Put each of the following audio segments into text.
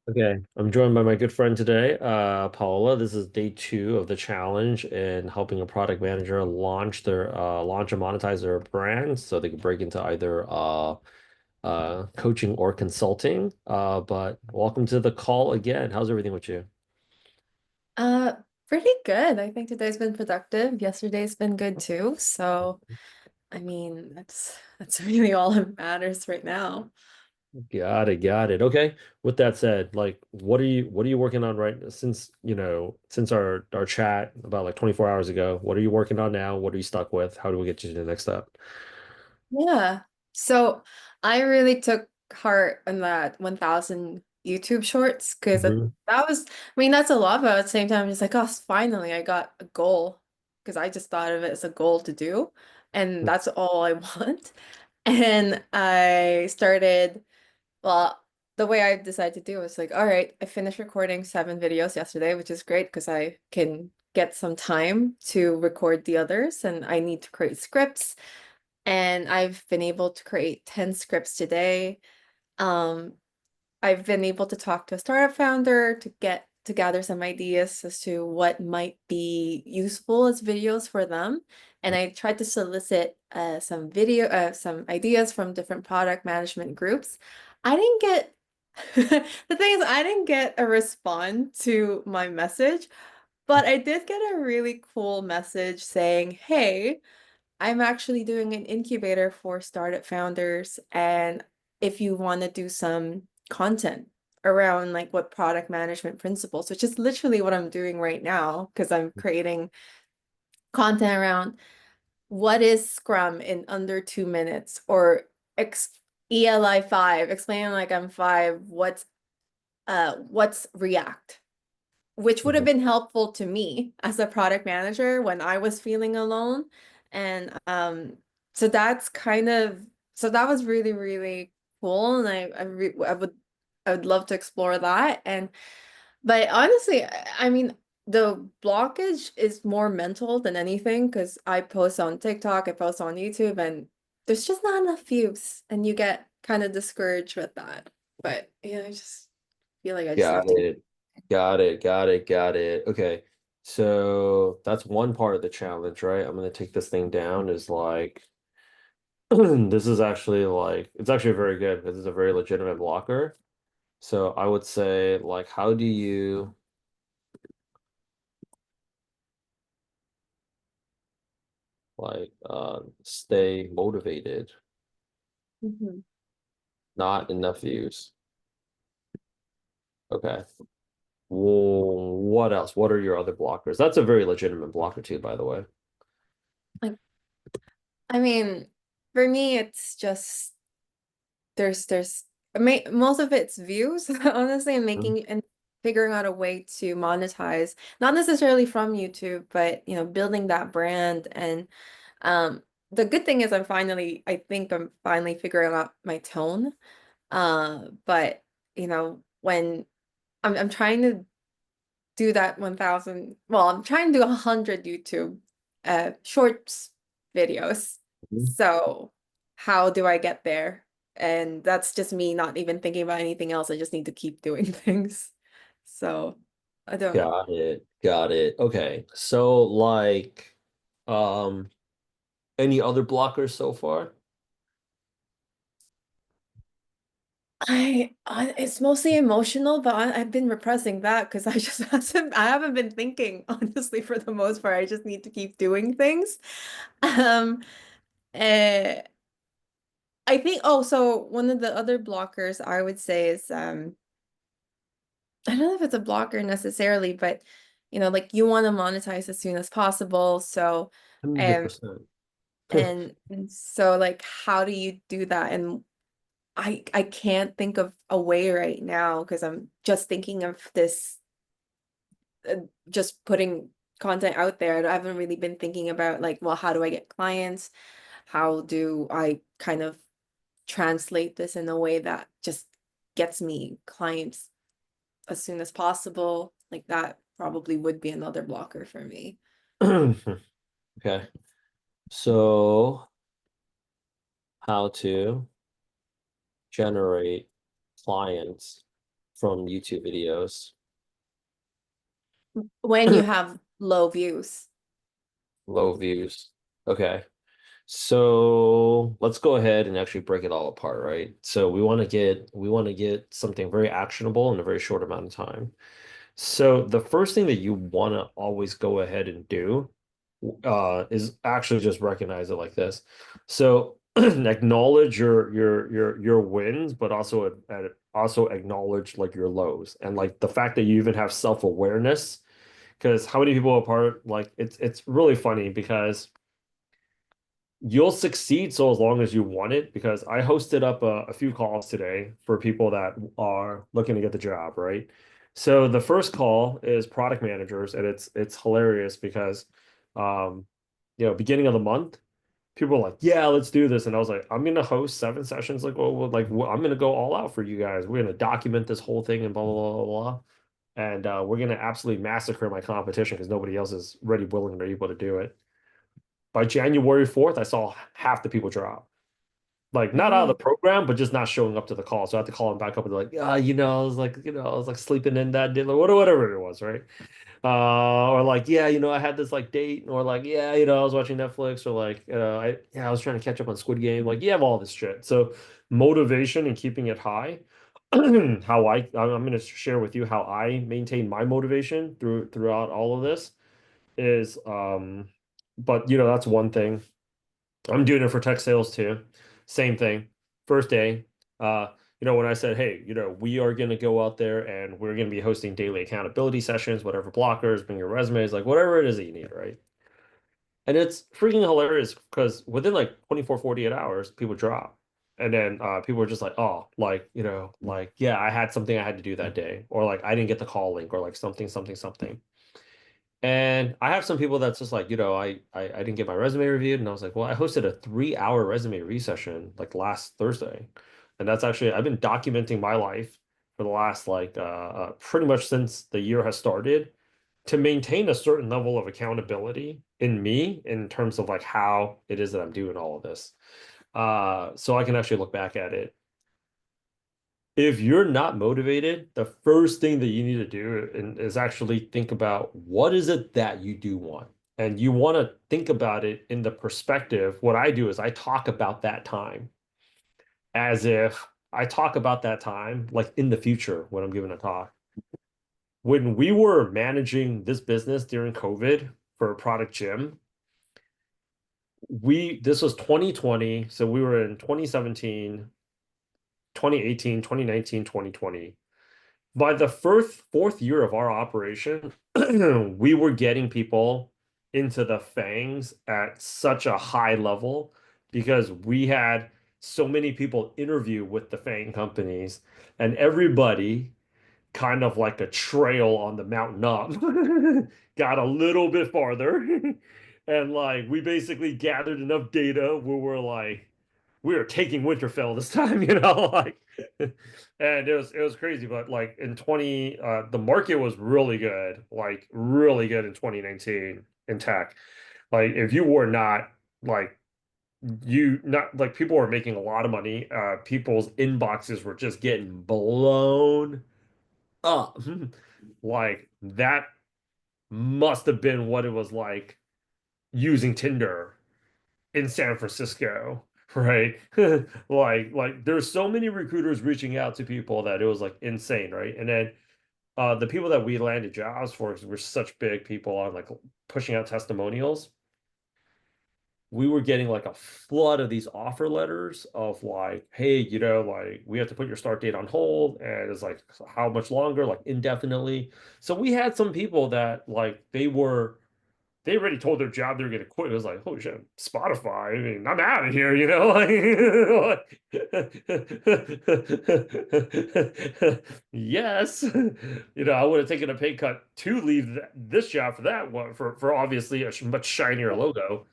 Okay, I'm joined by my good friend today, Paola. This is day two of the challenge in helping a product manager launch and monetize their brand so they can break into either coaching or consulting. But welcome to the call again. How's everything with you? Uh, Pretty good. I think today's been productive. Yesterday's been good too. So, I mean, that's really all that matters right now. Got it, got it. Okay. With that said, like what are you working on since our chat about like 24 hours ago? What are you working on now? What are you stuck with? How do we get you to the next step? Yeah. So, I really took heart in that 1,000 YouTube shorts because Mhm. that was, I mean, that's a lot, but at the same time, it's like, oh, finally, I got a goal because I just thought of it as a goal to do, and that's all I want. And I started. Well, the way I decided to do was like, all right, I finished recording 7 videos yesterday, which is great because I can get some time to record the others and I need to create scripts. And I've been able to create 10 scripts today. Um, I've been able to talk to a startup founder to gather some ideas as to what might be useful as videos for them. And I tried to solicit some ideas from different product management groups. I didn't get the thing is I didn't get a response to my message, but I did get a really cool message saying, "Hey, I'm actually doing an incubator for startup founders, and if you want to do some content around like what product management principles, which is literally what I'm doing right now, because I'm creating content around what is Scrum in under 2 minutes, or ex ELI 5, explaining like I'm five, what's React, which would have Mhm. been helpful to me as a product manager when I was feeling alone. And so that's kind of so that was really, really cool. And I would love to explore that. And but honestly, I mean, the blockage is more mental than anything because I post on TikTok, I post on YouTube, and there's just not enough views, and you get kind of discouraged with that. But yeah, I just feel like I just Got need to. it. Got it. Got it. Got it. Okay. So that's one part of the challenge, right? I'm gonna take this thing down is like this is actually like it's actually very good because it's a very legitimate blocker. So I would say like how do you stay motivated? Mhm. Not enough views. Okay. Well, what else? What are your other blockers? That's a very legitimate blocker too, by the way. Like, I mean, for me, it's just there's most of it's views, honestly, and Mhm. making and figuring out a way to monetize, not necessarily from YouTube, but building that brand. And um, the good thing is I think I'm finally figuring out my tone. But when I'm trying to do that 1,000, well, I'm trying to do 100 YouTube shorts videos. So how do I get there? And that's just me not even thinking about anything else. I just need to keep doing things. So I don't know. Got it. Got it. Okay. So um any other blockers so far? It's mostly emotional, but I've been repressing that because I haven't been thinking honestly for the most part. I just need to keep doing things. Um, eh, I think, oh, so one of the other blockers I would say is I don't know if it's a blocker necessarily, but like you want to monetize as soon as possible. So um 100%. and so like how do you do that? And I can't think of a way right now because I'm just thinking of this just putting content out there. I haven't really been thinking about like, well, how do I get clients? How do I kind of translate this in a way that just gets me clients as soon as possible? Like that probably would be another blocker for me. Okay. So how to generate clients from YouTube videos. When you have low views. Low views. Okay. So let's go ahead and actually break it all apart, right? So we want to get something very actionable in a very short amount of time. So the first thing that you want to always go ahead and do is actually just recognize it like this. So acknowledge your wins, but also acknowledge like your lows and like the fact that you even have self-awareness. Because how many people apart like it's really funny because you'll succeed so as long as you want it because I hosted up a few calls today for people that are looking to get the job, right? So the first call is product managers, and it's hilarious because um beginning of the month, people are like, yeah, let's do this. And I was like, I'm gonna host 7 sessions, like, well, like I'm gonna go all out for you guys. We're gonna document this whole thing and blah blah blah blah blah. And we're gonna absolutely massacre my competition because nobody else is ready, willing, or able to do it. By January 4th, I saw half the people drop. Like not out of the Mm. program, but just not showing up to the call. So I had to call them back up and they're like, I was like sleeping in that day, like whatever it was, right? Or like, yeah, I had this like date, or like, yeah, I was watching Netflix, or like, I was trying to catch up on Squid Game. Like, you have all this shit. So motivation and keeping it high. I'm going to share with you how I maintain my motivation throughout all of this is but that's one thing. I'm doing it for tech sales too. Same thing. First day, uh, when I said, hey, we are going to go out there and we're going to be hosting daily accountability sessions, whatever blockers, bring your resumes, like whatever it is that you need, right? And it's freaking hilarious because within like 24, 48 hours, people drop. And then people are just like, oh, like, like, yeah, I had something I had to do that day, or like I didn't get the call link, or like something, something, something. And I have some people that's just like, I didn't get my resume reviewed. And I was like, well, I hosted a 3 hour resume re-session like last Thursday. And that's actually, I've been documenting my life for the last like pretty much since the year has started to maintain a certain level of accountability in me in terms of like how it is that I'm doing all of this. So I can actually look back at it. If you're not motivated, the first thing that you need to do is actually think about what is it that you do want. And you want to think about it in the perspective. What I do is I talk about that time as if I talk about that time like in the future when I'm giving a talk. When we were managing this business during COVID for Product Gym, this was 2020. So we were in 2017, 2018, 2019, 2020. By the fourth year of our operation, we were getting people into the fangs at such a high level because we had so many people interview with the fang companies, and everybody kind of like a trail on the mountain up got a little bit farther. And like we basically gathered enough data where we're like, we are taking Winterfell this time, like, and it was crazy. But like in 20, the market was really good, like really good in 2019 in tech. Like if you were not like you not like people were making a lot of money, people's inboxes were just getting blown up. Like that must have been what it was like using Tinder in San Francisco, right? Like there's so many recruiters reaching out to people that it was like insane, right? And then the people that we landed jobs for, because we're such big people on like pushing out testimonials, we were getting like a flood of these offer letters of like, hey, like we have to put your start date on hold, and it's like how much longer, like indefinitely. So we had some people that like they already told their job they were going to quit. It was like, holy shit, Spotify. I mean, I'm out of here, like, yes. I would have taken a pay cut to leave this job for that one, for obviously a much shinier logo.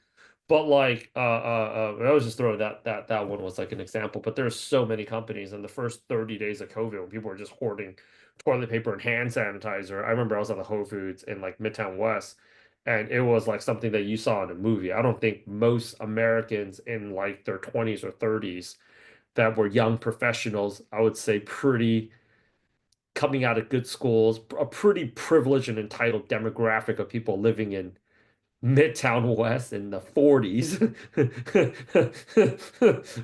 But like, I was just throwing that one was like an example. But there's so many companies in the first 30 days of COVID when people were just hoarding toilet paper and hand sanitizer. I remember I was at the Whole Foods in like Midtown West, and it was like something that you saw in a movie. I don't think most Americans in like their 20s or 30s that were young professionals, I would say pretty coming out of good schools, a pretty privileged and entitled demographic of people living in Midtown West in the 40s.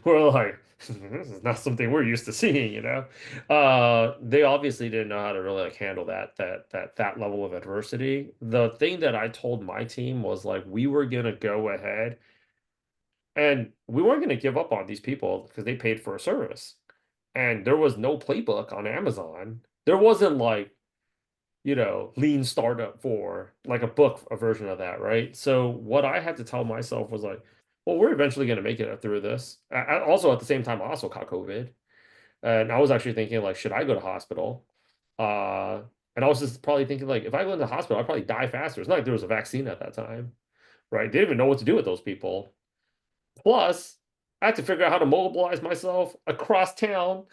We're like, this is not something we're used to seeing, you know. They obviously didn't know how to really like handle that level of adversity. The thing that I told my team was like we were gonna go ahead and we weren't gonna give up on these people because they paid for a service. And there was no playbook on Amazon. There wasn't like lean startup for like a book, a version of that, right? So what I had to tell myself was like, well, we're eventually going to make it through this. Also, at the same time, I also caught COVID, and I was actually thinking like, should I go to hospital? Uh, and I was just probably thinking like, if I go into the hospital, I'd probably die faster. It's not like there was a vaccine at that time, right? They didn't even know what to do with those people. Plus, I had to figure out how to mobilize myself across town.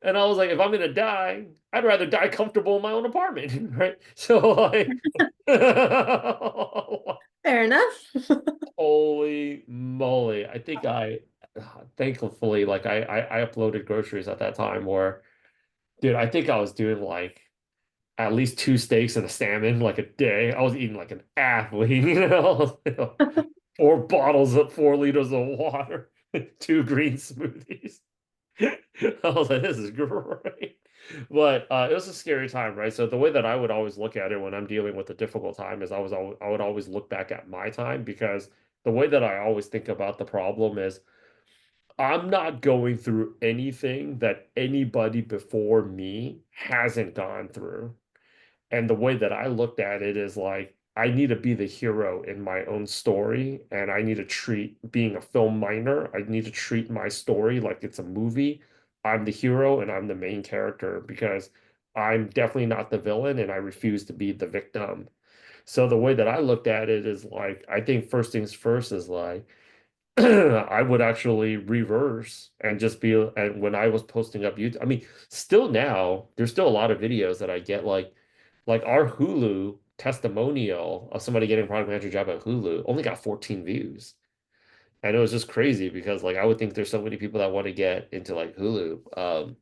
And I was like, if I'm gonna die, I'd rather die comfortable in my own apartment, right? So like, Fair enough. holy moly. I think thankfully, like I uploaded groceries at that time where, dude, I think I was doing like at least two steaks and a salmon like a day. I was eating like an athlete, four bottles of 4 liters of water, two green smoothies. I was like, this is great. But it was a scary time, right? So the way that I would always look at it when I'm dealing with a difficult time is I would always look back at my time because the way that I always think about the problem is I'm not going through anything that anybody before me hasn't gone through. And the way that I looked at it is like, I need to be the hero in my own story. And I need to treat being a film minor, I need to treat my story like it's a movie. I'm the hero and I'm the main character because I'm definitely not the villain and I refuse to be the victim. So the way that I looked at it is like, I think first things first is like, I would actually reverse and just be, and when I was posting up YouTube, I mean, still now, there's still a lot of videos that I get like our Hulu testimonial of somebody getting a product manager job at Hulu only got 14 views. And it was just crazy because like I would think there's so many people that want to get into like Hulu.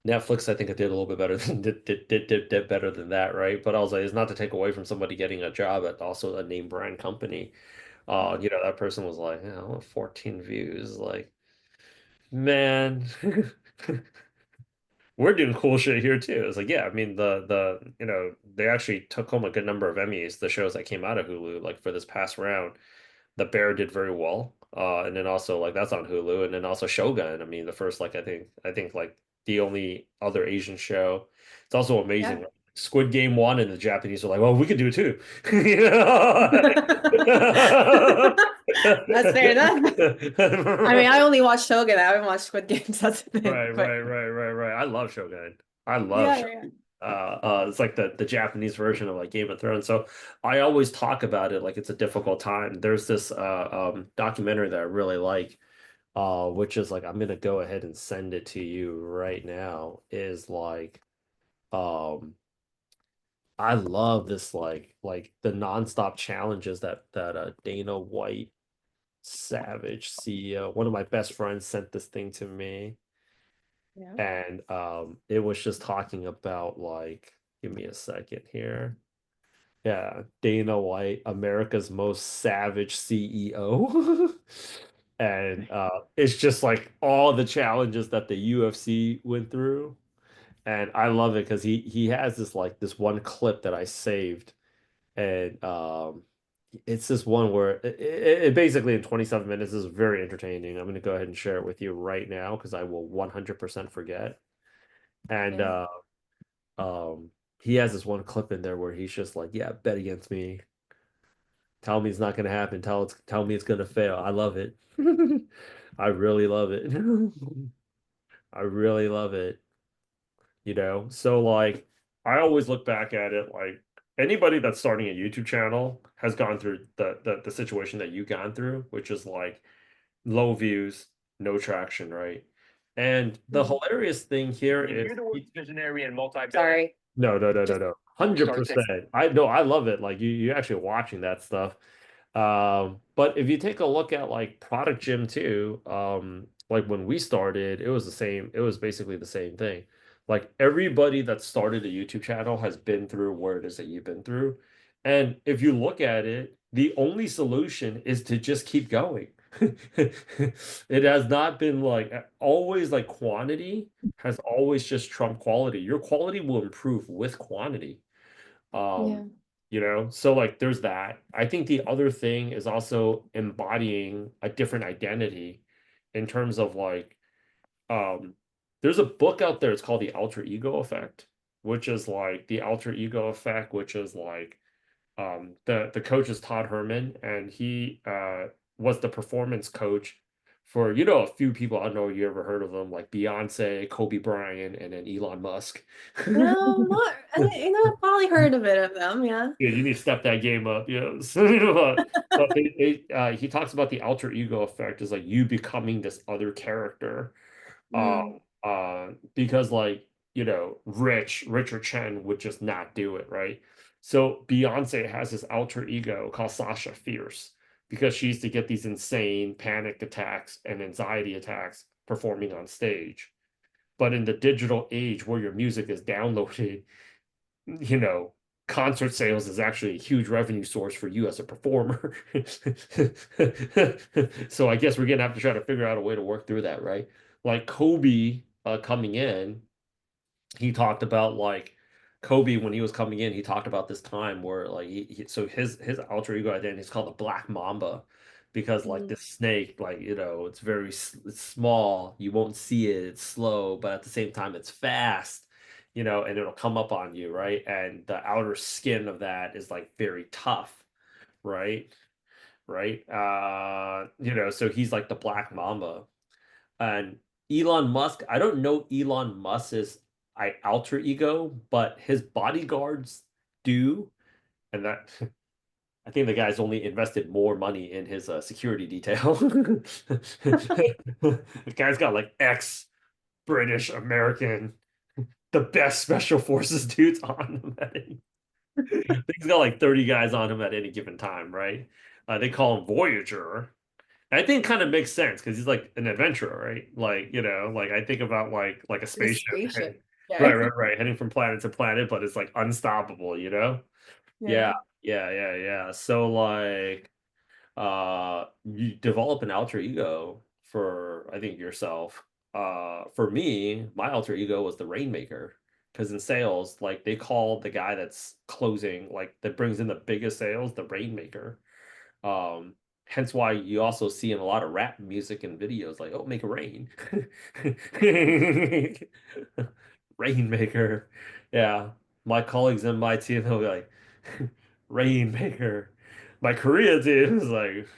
Netflix, I think it did a little bit better than did better than that, right? But I was like, it's not to take away from somebody getting a job at also a name brand company. That person was like, yeah, I want 14 views. Like, man, we're doing cool shit here too. It's like, yeah, I mean they actually took home a good number of Emmys, the shows that came out of Hulu, like for this past round. The Bear did very well. And then also like that's on Hulu, and then also Shogun. I mean, the first like I think like the only other Asian show. It's also Yeah. amazing. Squid Game won, and the Japanese were like, well, we could do it too. You know? That's fair enough. I mean, I only watched Shogun. I haven't watched Squid Games. That's the Right, thing. But right, right, right, right. I love Shogun. I love yeah, Shogun. yeah. It's like the Japanese version of like Game of Thrones. So I always talk about it like it's a difficult time. There's this documentary that I really like, which is like I'm gonna go ahead and send it to you right now. Is like um I love this like the nonstop challenges that Dana White Savage CEO, one of my best friends sent this thing to me. Yeah. And it was just talking about like, give me a second here. Yeah, Dana White, America's most savage CEO. And it's just like all the challenges that the UFC went through. And I love it because he has this one clip that I saved. And it's this one where it basically in 27 minutes is very entertaining. I'm going to go ahead and share it with you right now because I will 100% forget. And Yeah. um he has this one clip in there where he's just like, yeah, bet against me. Tell me it's not gonna happen. Tell me it's gonna fail. I love it. I really love it. I really love it. So like I always look back at it like anybody that's starting a YouTube channel has gone through the situation that you've gone through, which is like low views, no traction, right? And the Mhm. hilarious thing here You is hear the word visionary and multi-billion. Sorry. no, no, no, no, Just no. start this. 100%. I no, I love it. Like you actually watching that stuff. But if you take a look at like Product Gym too, like when we started, it was the same, it was basically the same thing. Like everybody that started a YouTube channel has been through what it is that you've been through. And if you look at it, the only solution is to just keep going. It has not been like always like quantity has always just trumped quality. Your quality will improve with quantity. Um, Yeah. so like there's that. I think the other thing is also embodying a different identity in terms of like um there's a book out there, it's called The Alter Ego Effect, which is like the alter ego effect, which is like the coach is Todd Herman, and he was the performance coach for a few people. I don't know if you ever heard of them, like Beyonce, Kobe Bryant, and then Elon Musk. No, not, I've probably heard a bit of them, yeah. Yeah, you need to step that game up. Yeah. So, but he talks about the alter ego effect is like you becoming this other character. Mm, Because like, Richard Chen would just not do it, right? So Beyonce has this alter ego called Sasha Fierce because she used to get these insane panic attacks and anxiety attacks performing on stage. But in the digital age where your music is downloaded, you know, concert sales is actually a huge revenue source for you as a performer. So I guess we're gonna have to try to figure out a way to work through that, right? Like Kobe coming in, he talked about like Kobe when he was coming in, he talked about this time where like so his alter ego identity is called the Black Mamba because like mm. this snake, like it's very it's small, you won't see it, it's slow, but at the same time it's fast, and it'll come up on you, right? And the outer skin of that is like very tough, right? Right? So he's like the Black Mamba. And Elon Musk, I don't know Elon Musk's alter ego, but his bodyguards do. And that I think the guy's only invested more money in his security detail. The guy's got like ex-British, American, the best special forces dudes on him he's got like 30 guys on him at any given time, right? They call him Voyager. I think kind of makes sense because he's like an adventurer, right? Like, like I think about like a The spaceship spaceship. right, Yeah. right, right, heading from planet to planet, but it's like unstoppable? Yeah, Yeah. yeah, yeah, yeah. So like you develop an alter ego for I think yourself. For me, my alter ego was the rainmaker. Because in sales, like they call the guy that's closing, like that brings in the biggest sales, the rainmaker. Um, Hence why you also see in a lot of rap music and videos like, oh, make it rain. Rainmaker. Yeah. My colleagues in my team, they'll be like, Rainmaker. My Korea team is like,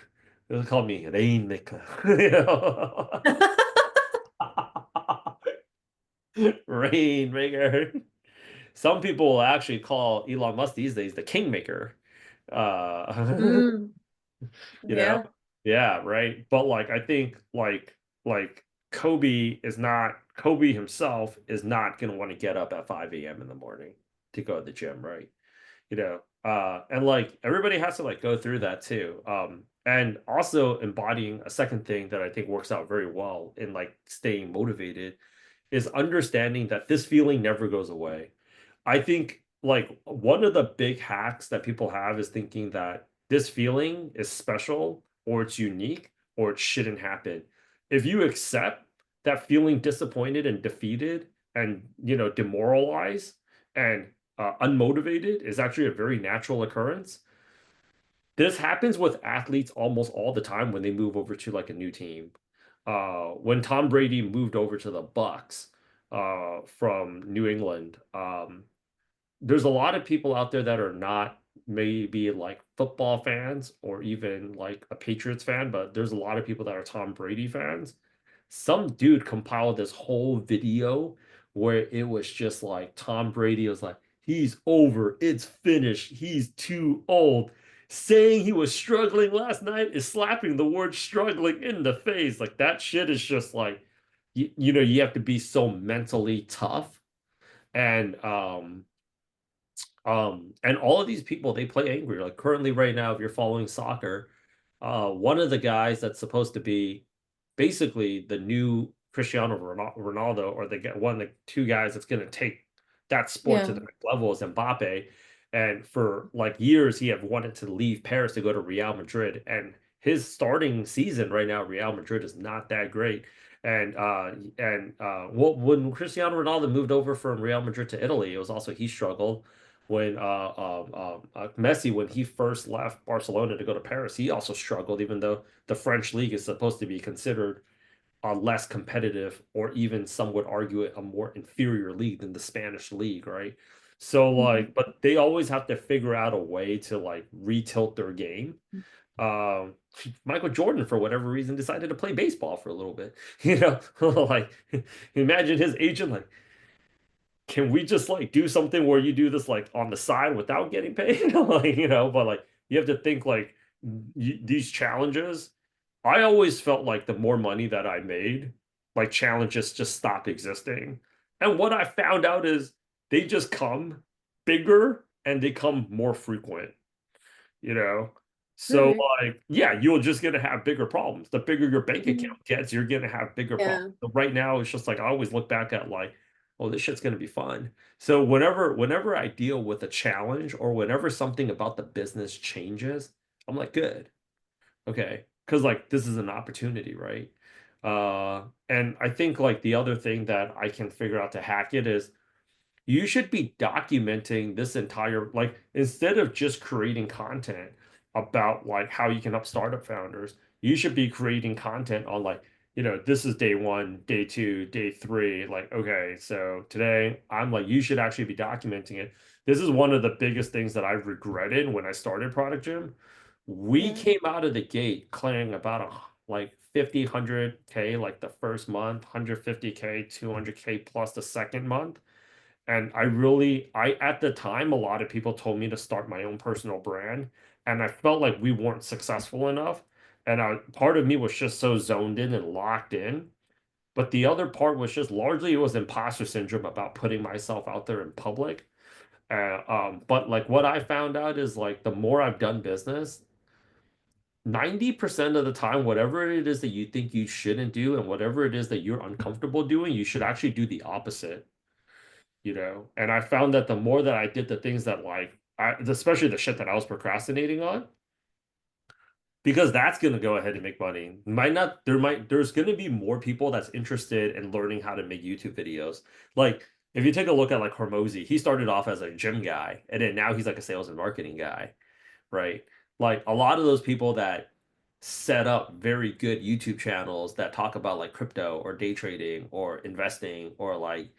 they'll call me Rainmaker. Rainmaker. Some people will actually call Elon Musk these days the Kingmaker. Uh, Mm, you know? yeah. Yeah, right. But like I think like Kobe himself is not gonna want to get up at 5 a.m. in the morning to go to the gym, right? And like everybody has to like go through that too. And also embodying a second thing that I think works out very well in like staying motivated is understanding that this feeling never goes away. I think like one of the big hacks that people have is thinking that this feeling is special or it's unique or it shouldn't happen. If you accept that feeling disappointed and defeated and demoralized and unmotivated is actually a very natural occurrence. This happens with athletes almost all the time when they move over to like a new team. When Tom Brady moved over to the Bucks from New England, there's a lot of people out there that are not maybe like football fans or even like a Patriots fan, but there's a lot of people that are Tom Brady fans. Some dude compiled this whole video where it was just like Tom Brady was like, he's over, it's finished, he's too old. Saying he was struggling last night is slapping the word struggling in the face. Like that shit is just like, you have to be so mentally tough. And all of these people, they play angry. Like currently right now, if you're following soccer, one of the guys that's supposed to be basically the new Cristiano Ronaldo, or one of the two guys that's going to take that sport to Yeah. the next level is Mbappe. And for like years, he had wanted to leave Paris to go to Real Madrid. And his starting season right now, Real Madrid is not that great. When Cristiano Ronaldo moved over from Real Madrid to Italy, it was also he struggled. Messi, when he first left Barcelona to go to Paris, he also struggled, even though the French league is supposed to be considered a less competitive, or even some would argue it a more inferior league than the Spanish league, right? So Mhm. like, but they always have to figure out a way to like retilt their game. Um, Michael Jordan, for whatever reason, decided to play baseball for a little bit. Like imagine his agent like, can we just like do something where you do this like on the side without getting paid? Like, but like you have to think like these challenges. I always felt like the more money that I made, like challenges just stopped existing. And what I found out is they just come bigger and they come more frequent you know? So Really? like, yeah, you're just gonna have bigger problems. The bigger your bank Mhm. account gets, you're gonna have bigger problems. Yeah. But right now, it's just like I always look back at like, oh, this shit's gonna be fun. So whenever I deal with a challenge, or whenever something about the business changes, I'm like, good, okay, because like this is an opportunity, right? And I think like the other thing that I can figure out to hack it is you should be documenting this entire, like, instead of just creating content about like how you can help startup founders, you should be creating content on like, this is day one, day two, day three. Like, okay, so today I'm like, you should actually be documenting it. This is one of the biggest things that I've regretted when I started Product Gym. We Yeah. came out of the gate clearing about like 50, 100K like the first month, 150K, 200K plus the second month. And at the time, a lot of people told me to start my own personal brand. And I felt like we weren't successful enough. And part of me was just so zoned in and locked in. But the other part was just largely it was imposter syndrome about putting myself out there in public. But like what I found out is like the more I've done business, 90% of the time, whatever it is that you think you shouldn't do and whatever it is that you're uncomfortable doing, you should actually do the opposite. And I found that the more that I did the things that like especially the shit that I was procrastinating on, because that's gonna go ahead and make money. There's gonna be more people that's interested in learning how to make YouTube videos. Like if you take a look at like Hormozy, he started off as a gym guy, and then now he's like a sales and marketing guy, right? Like a lot of those people that set up very good YouTube channels that talk about like crypto or day trading or investing or like,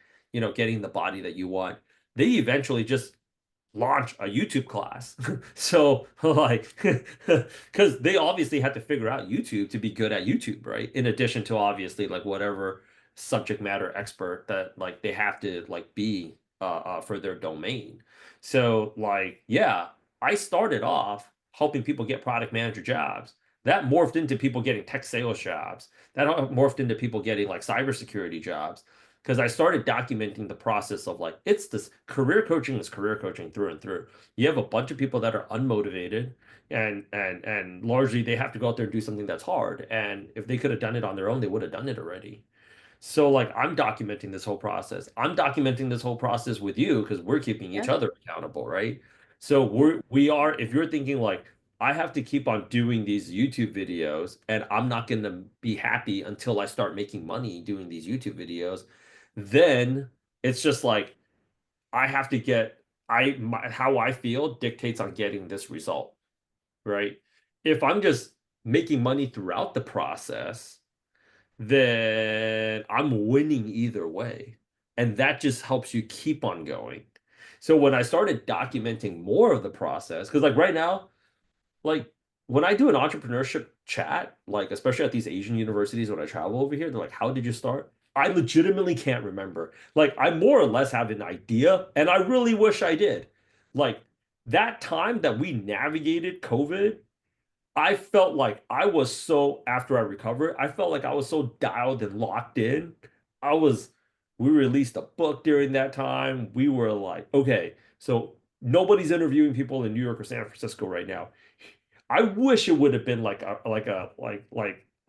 getting the body that you want, they eventually just launch a YouTube class. So like because they obviously had to figure out YouTube to be good at YouTube, right? In addition to obviously like whatever subject matter expert that like they have to like be for their domain. So like yeah, I started off helping people get product manager jobs. That morphed into people getting tech sales jobs. That morphed into people getting like cybersecurity jobs because I started documenting the process of like it's this career coaching is career coaching through and through. You have a bunch of people that are unmotivated and largely they have to go out there and do something that's hard. And if they could have done it on their own, they would have done it already. So like I'm documenting this whole process. I'm documenting this whole process with you because we're keeping each Yeah. other accountable, right? So we are if you're thinking like I have to keep on doing these YouTube videos and I'm not going to be happy until I start making money doing these YouTube videos, then it's just like I have to get how I feel dictates on getting this result, right? If I'm just making money throughout the process, then I'm winning either way. And that just helps you keep on going. So when I started documenting more of the process, because like right now, like when I do an entrepreneurship chat, like especially at these Asian universities when I travel over here, they're like, "How did you start?" I legitimately can't remember. Like I more or less have an idea, and I really wish I did. Like that time that we navigated COVID, I felt like I was so after I recovered, I felt like I was so dialed and locked in. I was we released a book during that time. We were like, okay, so nobody's interviewing people in New York or San Francisco right now. I wish it would have been like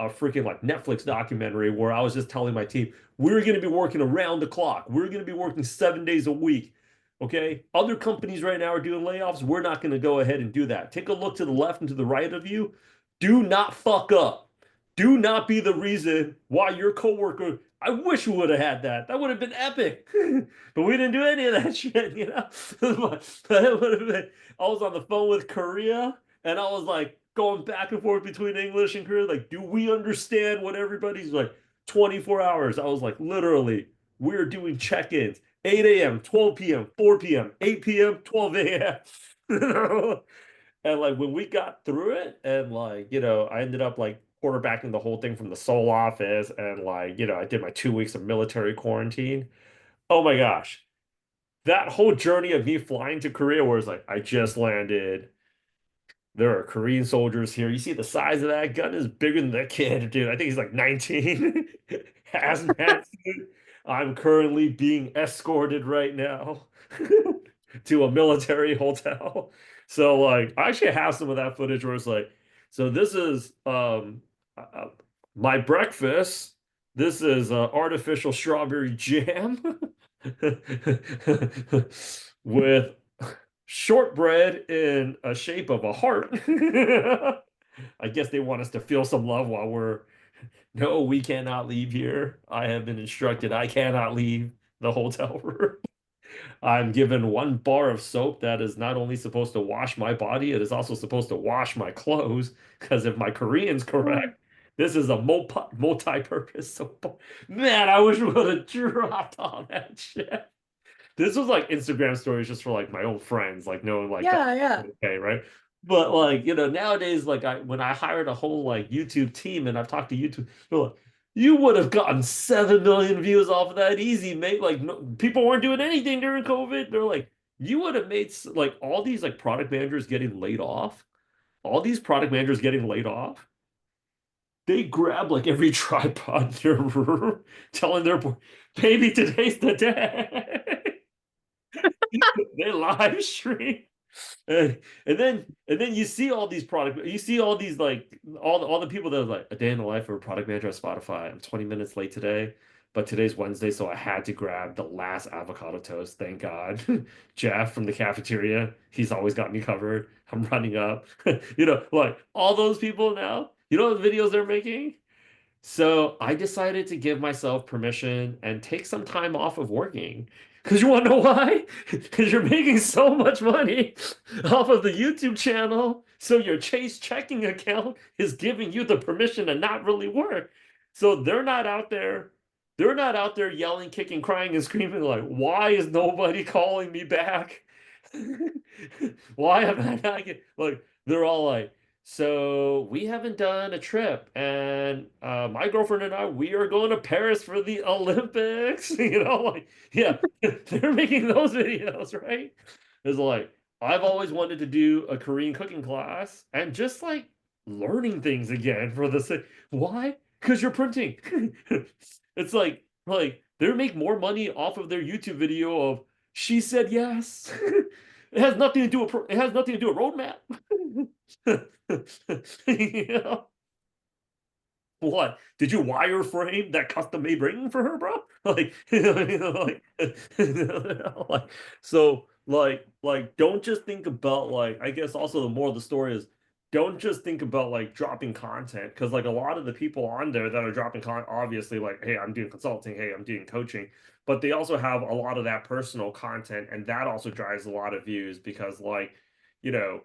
a freaking like Netflix documentary where I was just telling my team, we're going to be working around the clock. We're going to be working 7 days a week. Okay. Other companies right now are doing layoffs. We're not going to go ahead and do that. Take a look to the left and to the right of you. Do not fuck up. Do not be the reason why your coworker. I wish we would have had that. That would have been epic. But we didn't do any of that shit, you know? But it would have been, I was on the phone with Korea and I was like going back and forth between English and Korea. Like, do we understand what everybody's like 24 hours? I was like, literally, we're doing check-ins 8 a.m., 12 p.m., 4 p.m., 8 p.m., 12 a.m. And like when we got through it, and like, I ended up like quarterbacking the whole thing from the Seoul office, and like, I did my 2 weeks of military quarantine. Oh my gosh. That whole journey of me flying to Korea, where it's like, I just landed. There are Korean soldiers here. You see the size of that gun is bigger than that kid, dude. I think he's like 19. Hazmat suit. I'm currently being escorted right now to a military hotel. So like I actually have some of that footage where it's like, so this is my breakfast. This is artificial strawberry jam with shortbread in a shape of a heart. I guess they want us to feel some love while we're, no, we cannot leave here. I have been instructed I cannot leave the hotel room. I'm given one bar of soap that is not only supposed to wash my body, it is also supposed to wash my clothes. Because if my Korean's Oh. correct, this is a multi-purpose soap bar. Man, I wish we would have dropped all that shit. This was like Instagram stories just for like my own friends, like knowing like that Yeah, yeah. okay, right? But like, nowadays, like when I hired a whole like YouTube team and I've talked to YouTube, they're like, you would have gotten 7 million views off of that easy, mate. Like no, people weren't doing anything during COVID. They're like, you would have made like all these like product managers getting laid off, all these product managers getting laid off. They grab like every tripod in their room, telling their boy, baby, today's the day. They live stream. And then you see all these you see all these like all the people that are like a day in the life of a product manager at Spotify. I'm 20 minutes late today, but today's Wednesday, so I had to grab the last avocado toast. Thank God. Jeff from the cafeteria, he's always got me covered. I'm running up. Like all those people now, the videos they're making? So I decided to give myself permission and take some time off of working. Because you want to know why? Because you're making so much money off of the YouTube channel. So your Chase checking account is giving you the permission to not really work. So they're not out there yelling, kicking, crying, and screaming like, why is nobody calling me back? Why am I not getting like they're all like, so we haven't done a trip, and my girlfriend and I, we are going to Paris for the Olympics. Like yeah, they're making those videos, right? It's like I've always wanted to do a Korean cooking class and just like learning things again for the sake. Why? Because you're printing. It's like they make more money off of their YouTube video of she said yes. It has nothing to do with it has nothing to do with roadmap. You know? What? Did you wireframe that custom made ring for her, bro? Like, like, so don't just think about like, I guess also the moral of the story is don't just think about like dropping content because like a lot of the people on there that are dropping content, obviously like, hey, I'm doing consulting, hey, I'm doing coaching, but they also have a lot of that personal content, and that also drives a lot of views because like, you know,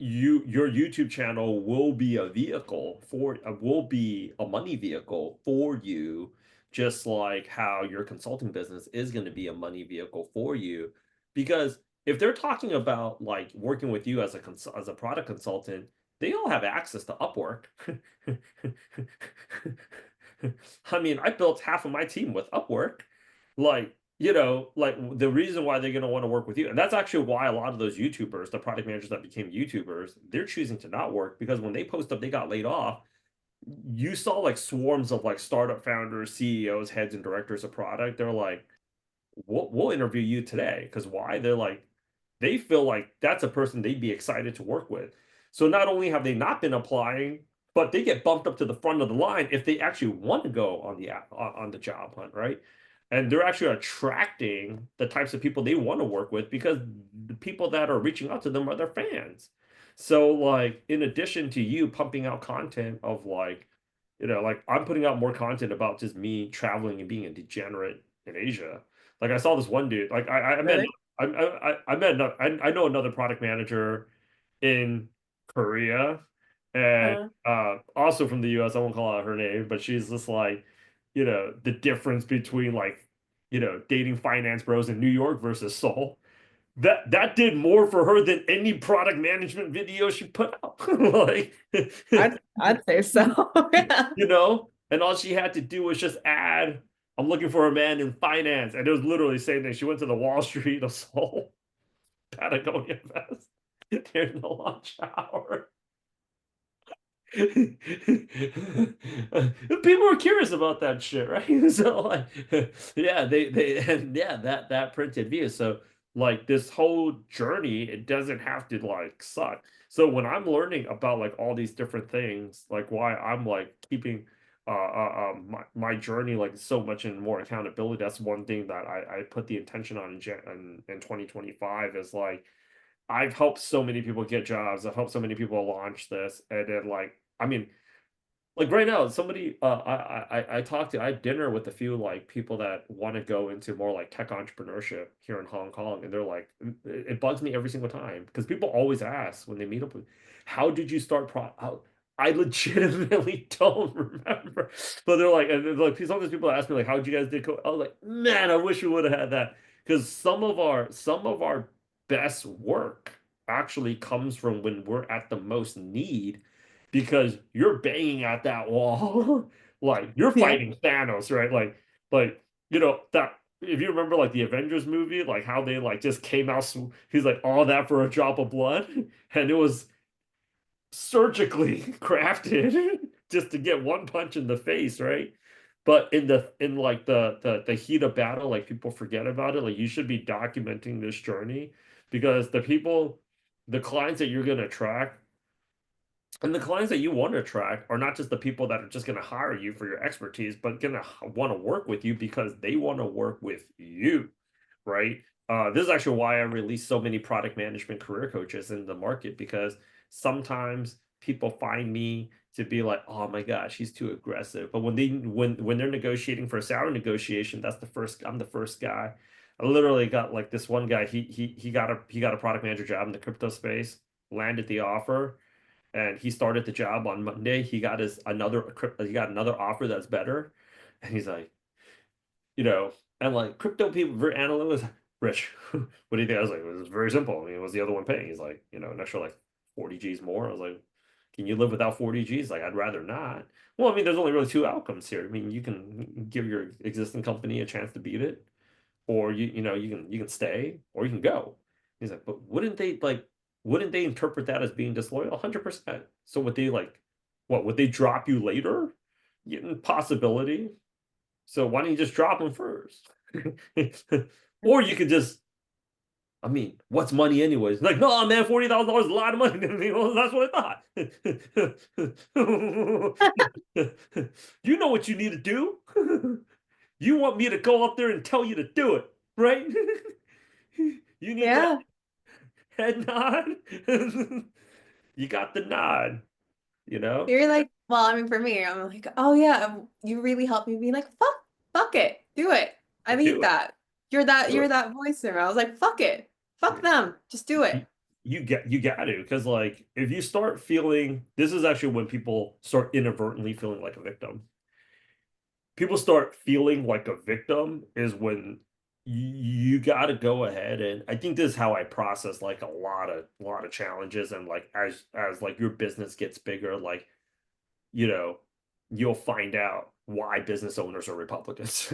your YouTube channel will be a vehicle for will be a money vehicle for you, just like how your consulting business is going to be a money vehicle for you. Because if they're talking about like working with you as as a product consultant, they all have access to Upwork. I mean, I built half of my team with Upwork. Like, like the reason why they're going to want to work with you. And that's actually why a lot of those YouTubers, the product managers that became YouTubers, they're choosing to not work because when they post up, they got laid off. You saw like swarms of like startup founders, CEOs, heads, and directors of product. They're like, we'll interview you today. Because why? They're like, they feel like that's a person they'd be excited to work with. So not only have they not been applying, but they get bumped up to the front of the line if they actually want to go on the job hunt, right? And they're actually attracting the types of people they want to work with because the people that are reaching out to them are their fans. So like in addition to you pumping out content of like, like I'm putting out more content about just me traveling and being a degenerate in Asia. Like I saw this one dude, like I met Really? I met I know another product manager in Korea and Uh, also from the US. I won't call out her name, but she's just like, the difference between like, dating finance bros in New York versus Seoul. That did more for her than any product management video she put out. Like, I'd say so. Yeah. and all she had to do was just add, I'm looking for a man in finance. And it was literally the same thing. She went to the Wall Street of Seoul, Patagonia vest. There's no lunch hour. People are curious about that shit, right? So like, yeah, they and yeah, that printed view. So like this whole journey, it doesn't have to like suck. So when I'm learning about like all these different things, like why I'm like keeping my journey like so much in more accountability, that's one thing that I put the intention on in 2025 is like I've helped so many people get jobs. I've helped so many people launch this, and then like, I mean, like right now, somebody I talked to, I had dinner with a few like people that want to go into more like tech entrepreneurship here in Hong Kong, and they're like, it bugs me every single time because people always ask when they meet up with, how did you start how, I legitimately don't remember, but they're like, and they're like sometimes people ask me like, how did you guys did co I was like, man, I wish we would have had that because some of our best work actually comes from when we're at the most need because you're banging at that wall like you're Yeah. fighting Thanos, right? Like that if you remember like the Avengers movie, like how they like just came out, he's like all that for a drop of blood, and it was surgically crafted just to get one punch in the face, right? But in like the heat of battle, like people forget about it. Like you should be documenting this journey because the clients that you're gonna attract and the clients that you want to attract are not just the people that are just going to hire you for your expertise, but going to want to work with you because they want to work with you, right? This is actually why I release so many product management career coaches in the market because sometimes people find me to be like, oh my gosh, he's too aggressive. But when they're negotiating for a salary negotiation, I'm the first guy. I literally got like this one guy, he got a product manager job in the crypto space, landed the offer and he started the job on Monday. He got another offer that's better, and he's like, and like crypto people, very analysts, Rich, what do you think? I was like, it was very simple. I mean, what's the other one paying? He's like, an extra like 40 G's more. I was like, can you live without 40 G's? Like, I'd rather not. Well, I mean, there's only really two outcomes here. I mean, you can give your existing company a chance to beat it, or you can stay or you can go. He's like, but wouldn't they interpret that as being disloyal? 100%. So would they like what would they drop you later? Yeah, possibility. So why don't you just drop them first? Or you could just, I mean, what's money anyways? Like, no, man, $40,000 is a lot of money. That's what I thought. You know what you need to do. You want me to go up there and tell you to do it, right? You need that Yeah. head nod. You got the nod, you know? You're like, well, I mean, for me, I'm like, oh yeah, you really helped me be like, fuck it, do it. I need Do it. that. You're that, Do you're it. that voice in me. I was like, fuck it, fuck them, just do it. You, you got to because like if you start feeling this is actually when people start inadvertently feeling like a victim. People start feeling like a victim is when you got to go ahead and I think this is how I process like a lot of challenges and like as like your business gets bigger like you know, you'll find out why business owners are Republicans.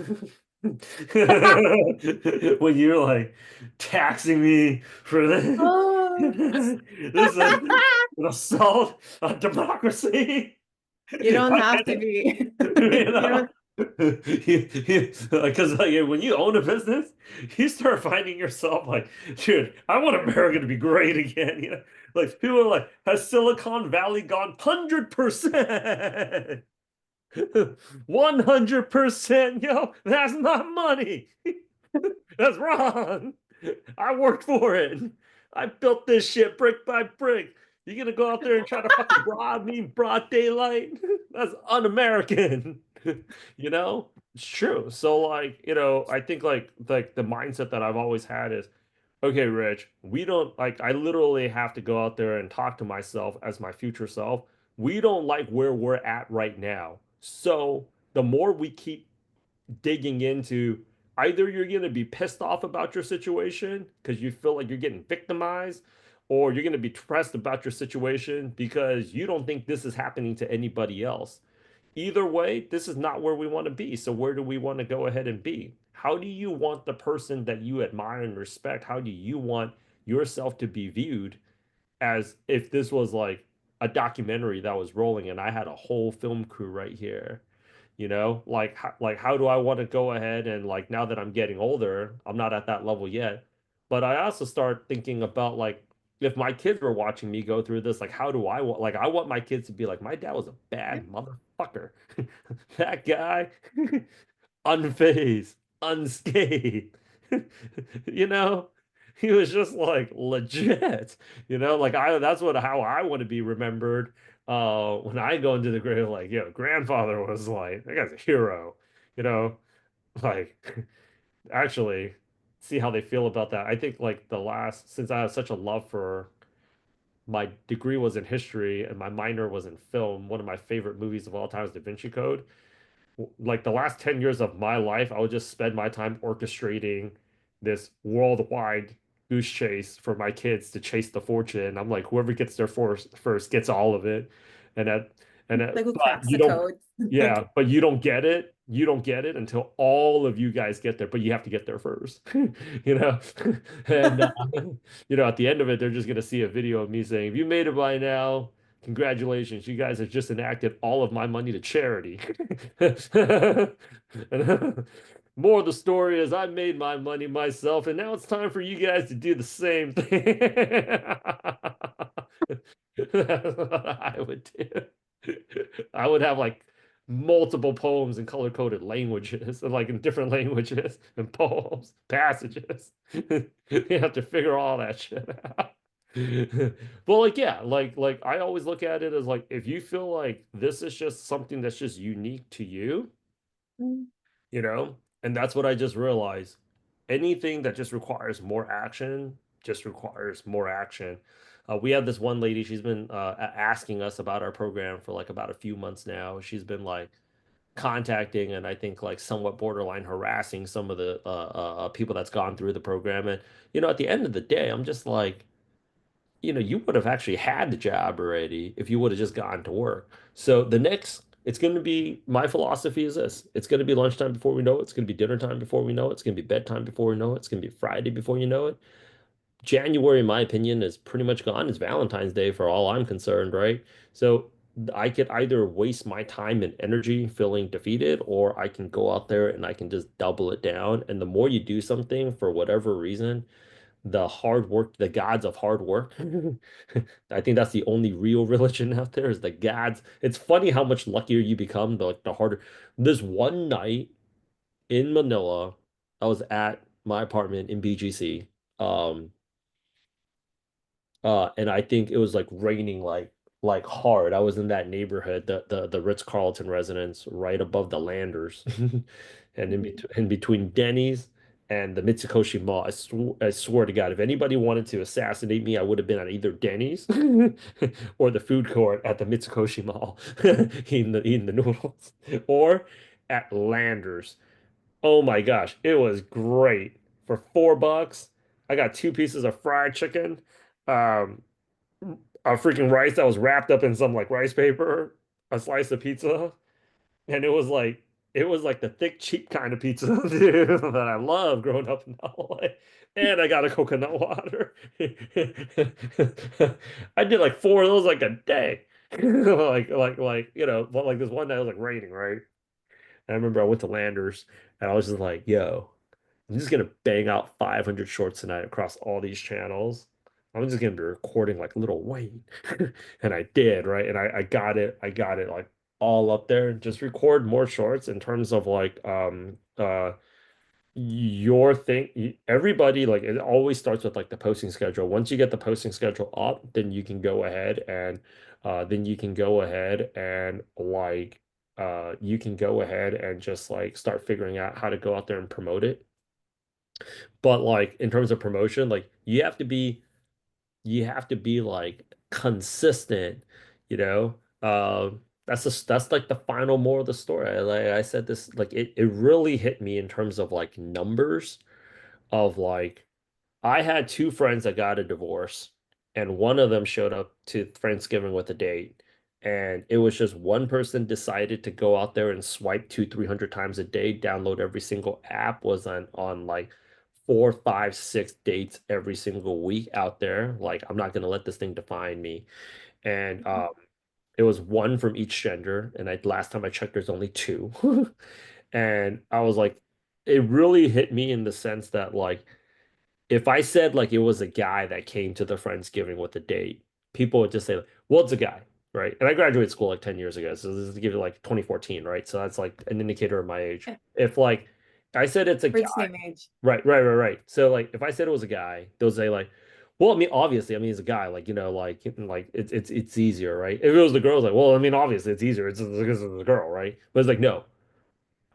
When you're like taxing me for this, Oh, this is an assault on democracy. you don't Why have can't to it- be. you You know? don't. Because like when you own a business, you start finding yourself like, dude, I want America to be great again. You know, like people are like, has Silicon Valley gone 100%? 100%, yo, that's not money. That's wrong. I worked for it. I built this shit brick by brick. You're gonna go out there and try to fucking rob me in broad daylight? That's un-American. You know? It's true. So like, I think like the mindset that I've always had is, okay, Rich, we don't like I literally have to go out there and talk to myself as my future self. We don't like where we're at right now. So the more we keep digging into, either you're going to be pissed off about your situation because you feel like you're getting victimized, or you're going to be depressed about your situation because you don't think this is happening to anybody else. Either way, this is not where we want to be. So where do we want to go ahead and be? How do you want the person that you admire and respect? How do you want yourself to be viewed, as if this was like a documentary that was rolling and I had a whole film crew right here? Like how do I want to go ahead and, like, now that I'm getting older, I'm not at that level yet, but I also start thinking about, like, if my kids were watching me go through this, like, how do I want, like, I want my kids to be like, my dad was a bad motherfucker. That guy, unfazed, unscathed. You know, he was just like legit. Like, that's what how I want to be remembered. When I go into the grave, like, grandfather was like, that guy's a hero. You know, like, actually, see how they feel about that. I think like since I have such a love for, my degree was in history and my minor was in film, one of my favorite movies of all time is Da Vinci Code. Like the last 10 years of my life, I would just spend my time orchestrating this worldwide goose chase for my kids to chase the fortune. I'm like, whoever gets there first gets all of it. And that, Like who but cracks you the don't, code? yeah, but you don't get it. You don't get it until all of you guys get there, but you have to get there first, you know? And, at the end of it, they're just going to see a video of me saying, if you made it by now, congratulations, you guys have just enacted all of my money to charity. More of the story is I made my money myself, and now it's time for you guys to do the same thing. That's what I would do. I would have like multiple poems in color-coded languages, and like in different languages and poems, passages. You have to figure all that shit out. But like, yeah, like I always look at it as like, if you feel like this is just something that's just unique to you, Mm. and that's what I just realized. Anything that just requires more action just requires more action. We have this one lady, she's been asking us about our program for like about a few months now. She's been like contacting and I think like somewhat borderline harassing some of the people that's gone through the program. And, at the end of the day, I'm just like, you would have actually had the job already if you would have just gone to work. So it's going to be, my philosophy is this. It's going to be lunchtime before we know it. It's going to be dinner time before we know it. It's going to be bedtime before we know it. It's going to be Friday before you know it. January, in my opinion, is pretty much gone. It's Valentine's Day for all I'm concerned, right? So I could either waste my time and energy feeling defeated, or I can go out there and I can just double it down. And the more you do something for whatever reason, the hard work, the gods of hard work. I think that's the only real religion out there, is the gods. It's funny how much luckier you become, the harder. This one night in Manila, I was at my apartment in BGC. Um, and I think it was like raining like hard. I was in that neighborhood, the Ritz-Carlton residence right above the Landers. And in between Denny's and the Mitsukoshi Mall. I swear to God, if anybody wanted to assassinate me, I would have been at either Denny's or the food court at the Mitsukoshi Mall eating the noodles, or at Landers. Oh my gosh, it was great. For $4, I got two pieces of fried chicken, um, a freaking rice that was wrapped up in some like rice paper, a slice of pizza, and it was like the thick, cheap kind of pizza, dude, that I love growing up in LA. And I got a coconut water. I did like four of those like a day. Like, but like this one night it was like raining, right? And I remember I went to Landers and I was just like, yo, I'm just gonna bang out 500 shorts tonight across all these channels. I'm just gonna be recording like Little Wayne. And I did, right? And I got it like all up there. Just record more shorts in terms of like your thing. Everybody like it always starts with like the posting schedule. Once you get the posting schedule up, then you can go ahead and like you can go ahead and just like start figuring out how to go out there and promote it. But like in terms of promotion, like you have to be like consistent, you know. That's like the final more of the story. Like I said this, like it really hit me in terms of like numbers of like I had two friends that got a divorce, and one of them showed up to Thanksgiving with a date. And it was just one person decided to go out there and swipe 300 times a day, download every single app, was on like four, five, six dates every single week out there. Like, I'm not gonna let this thing define me. And it was one from each gender. And last time I checked, there's only two. And I was like, it really hit me in the sense that like if I said like it was a guy that came to the Friendsgiving with a date, people would just say, like, well, it's a guy, right? And I graduated school like 10 years ago. So this is to give you like 2014, right? So that's like an indicator of my age. Yeah, If like I said it's a we're the guy, same age. right. So like if I said it was a guy, they'll say like, well, I mean, obviously, I mean, he's a guy, like, like it's easier, right? If it was the girl, it's like, well, I mean, obviously it's easier. It's because it's the girl, right? But it's like, no,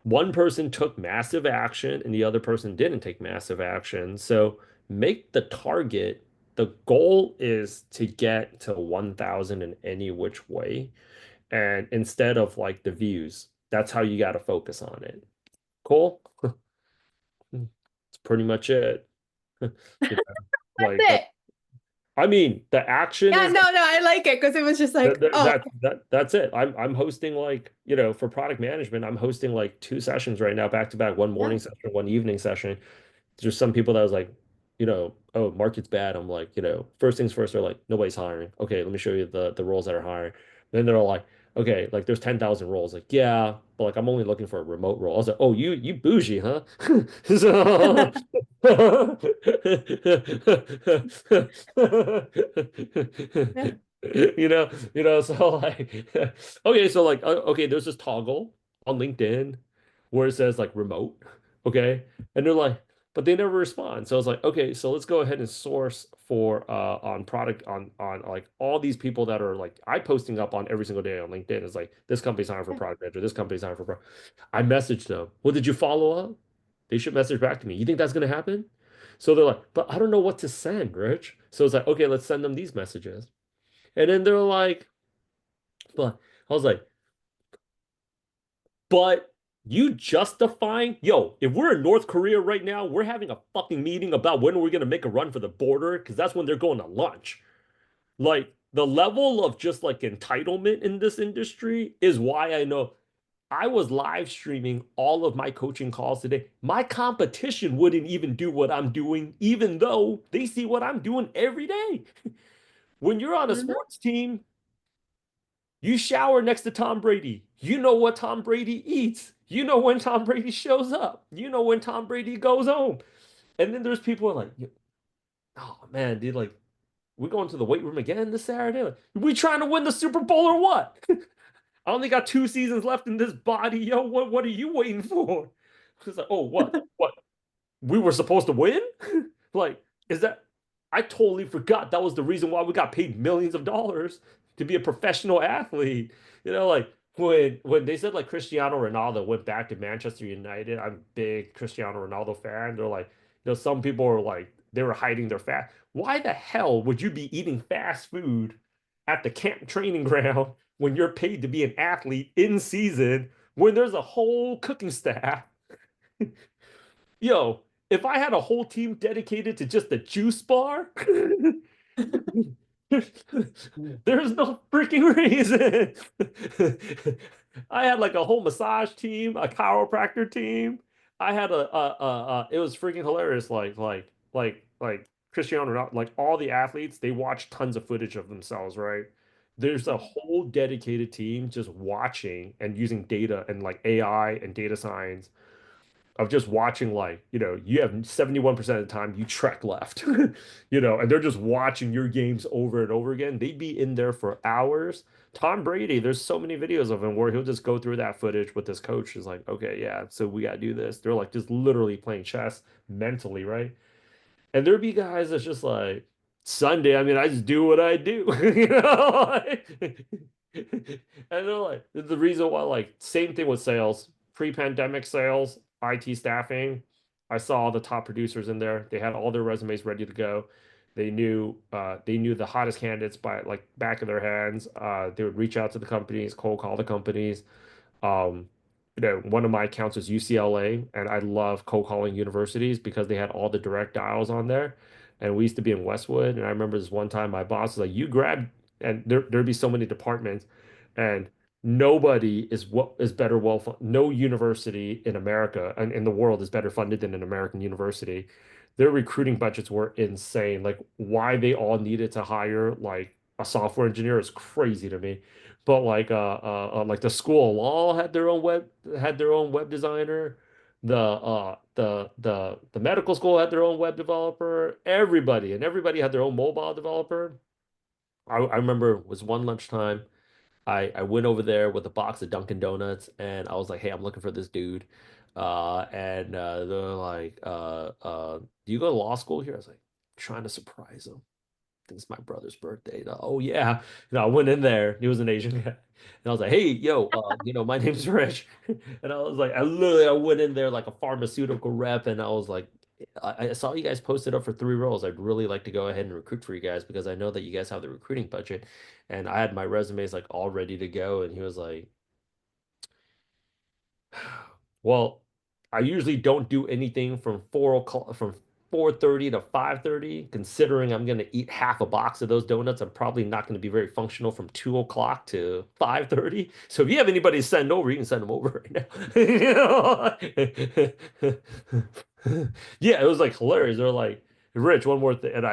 one person took massive action and the other person didn't take massive action. So make the target. The goal is to get to 1,000 in any which way. And instead of like the views, that's how you got to focus on it. Cool. That's pretty much it. You know, That's like that. it. I mean, the action Yeah, is no, I like it because it was just like, oh, that's it. I'm hosting like, for product management, I'm hosting like two sessions right now, back to back, one yeah. morning session, one evening session. There's some people that was like, oh, market's bad. I'm like, first things first, they're like, nobody's hiring. Okay, let me show you the roles that are hiring. Then they're all like, okay, like there's 10,000 roles. Like, yeah, but like I'm only looking for a remote role. I was like, oh, you bougie, huh? So Yeah. so like okay, so like okay, there's this toggle on LinkedIn where it says like remote, okay? And they're like, but they never respond. So I was like, okay, so let's go ahead and source for on product on like all these people that are like I posting up on every single day on LinkedIn is like this company's hiring for product manager, this company's hiring for pro. I messaged them. Well, did you follow up? They should message back to me. You think that's gonna happen? So they're like, but I don't know what to send, Rich. So it's like, okay, let's send them these messages. And then they're like, but I was like, but you justifying, yo, if we're in North Korea right now, we're having a fucking meeting about when we're gonna make a run for the border because that's when they're going to lunch. Like the level of just like entitlement in this industry is why I know I was live streaming all of my coaching calls today. My competition wouldn't even do what I'm doing, even though they see what I'm doing every day. When you're on a Hmm. sports team, you shower next to Tom Brady. You know what Tom Brady eats. You know when Tom Brady shows up. You know when Tom Brady goes home. And then there's people who are like, oh man, dude, like, we going to the weight room again this Saturday? Like, we trying to win the Super Bowl or what? I only got 2 seasons left in this body, yo. What are you waiting for? It's like, oh, what? What? We were supposed to win? Like, is that? I totally forgot that was the reason why we got paid millions of dollars to be a professional athlete. Like when they said like Cristiano Ronaldo went back to Manchester United, I'm a big Cristiano Ronaldo fan. They're like, some people are like they were hiding their fat. Why the hell would you be eating fast food at the camp training ground when you're paid to be an athlete in season when there's a whole cooking staff? Yo, if I had a whole team dedicated to just the juice bar, there's no freaking reason. I had like a whole massage team, a chiropractor team. I had it was freaking hilarious. Like Cristiano Ronaldo, like all the athletes, they watch tons of footage of themselves, right? there's a whole dedicated team just watching and using data and like AI and data science of just watching like, you have 71% of the time you trek left, and they're just watching your games over and over again. They'd be in there for hours. Tom Brady, there's so many videos of him where he'll just go through that footage with his coach. Is like, okay, yeah, so we got to do this. They're like just literally playing chess mentally, right? And there'd be guys that's just like, Sunday, I mean, I just do what I do, and they're like, the reason why, like, same thing with sales, pre-pandemic sales, IT staffing. I saw all the top producers in there. They had all their resumes ready to go. They knew the hottest candidates by like back of their hands. They would reach out to the companies, cold call the companies. Um, one of my accounts was UCLA, and I love cold calling universities because they had all the direct dials on there. And we used to be in Westwood, and I remember this one time my boss was like, "You grab," and there'd be so many departments, and nobody is what is better no university in America and in the world is better funded than an American university. Their recruiting budgets were insane. Like why they all needed to hire like a software engineer is crazy to me. But like the school all had their own web designer. The medical school had their own web developer. Everybody had their own mobile developer. I remember it was one lunchtime. I went over there with a box of Dunkin' Donuts and I was like, hey, I'm looking for this dude. And they're like, do you go to law school here? I was like, trying to surprise him. I think it's my brother's birthday. Oh yeah. I went in there. He was an Asian guy. And I was like, hey, yo, my name's Rich. And I was like, I went in there like a pharmaceutical rep and I was like, I saw you guys posted up for 3 roles. I'd really like to go ahead and recruit for you guys because I know that you guys have the recruiting budget. And I had my resumes like all ready to go. And he was like, well, I usually don't do anything from 4 o'clock from 4:30 to 5:30. Considering I'm gonna eat half a box of those donuts, I'm probably not gonna be very functional from 2 o'clock to 5:30. So if you have anybody to send over, you can send them over right now. Yeah, it was like hilarious. They're like, Rich, one more thing. And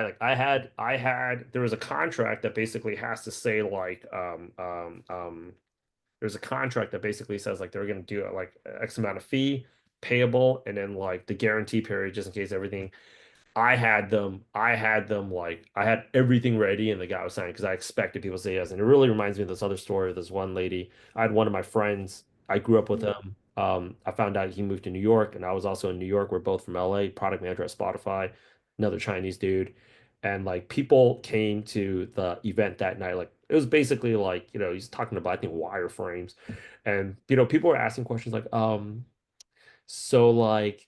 there was a contract that basically has to say like there's a contract that basically says like they're going to do like X amount of fee payable and then like the guarantee period just in case everything. I had everything ready and the guy was signing because I expected people to say yes. And it really reminds me of this other story of this one lady. I had one of my friends, I grew up with him. I found out he moved to New York and I was also in New York. We're both from LA, product manager at Spotify, another Chinese dude. And like people came to the event that night. Like it was basically like, he's talking about I think wireframes. And people were asking questions so like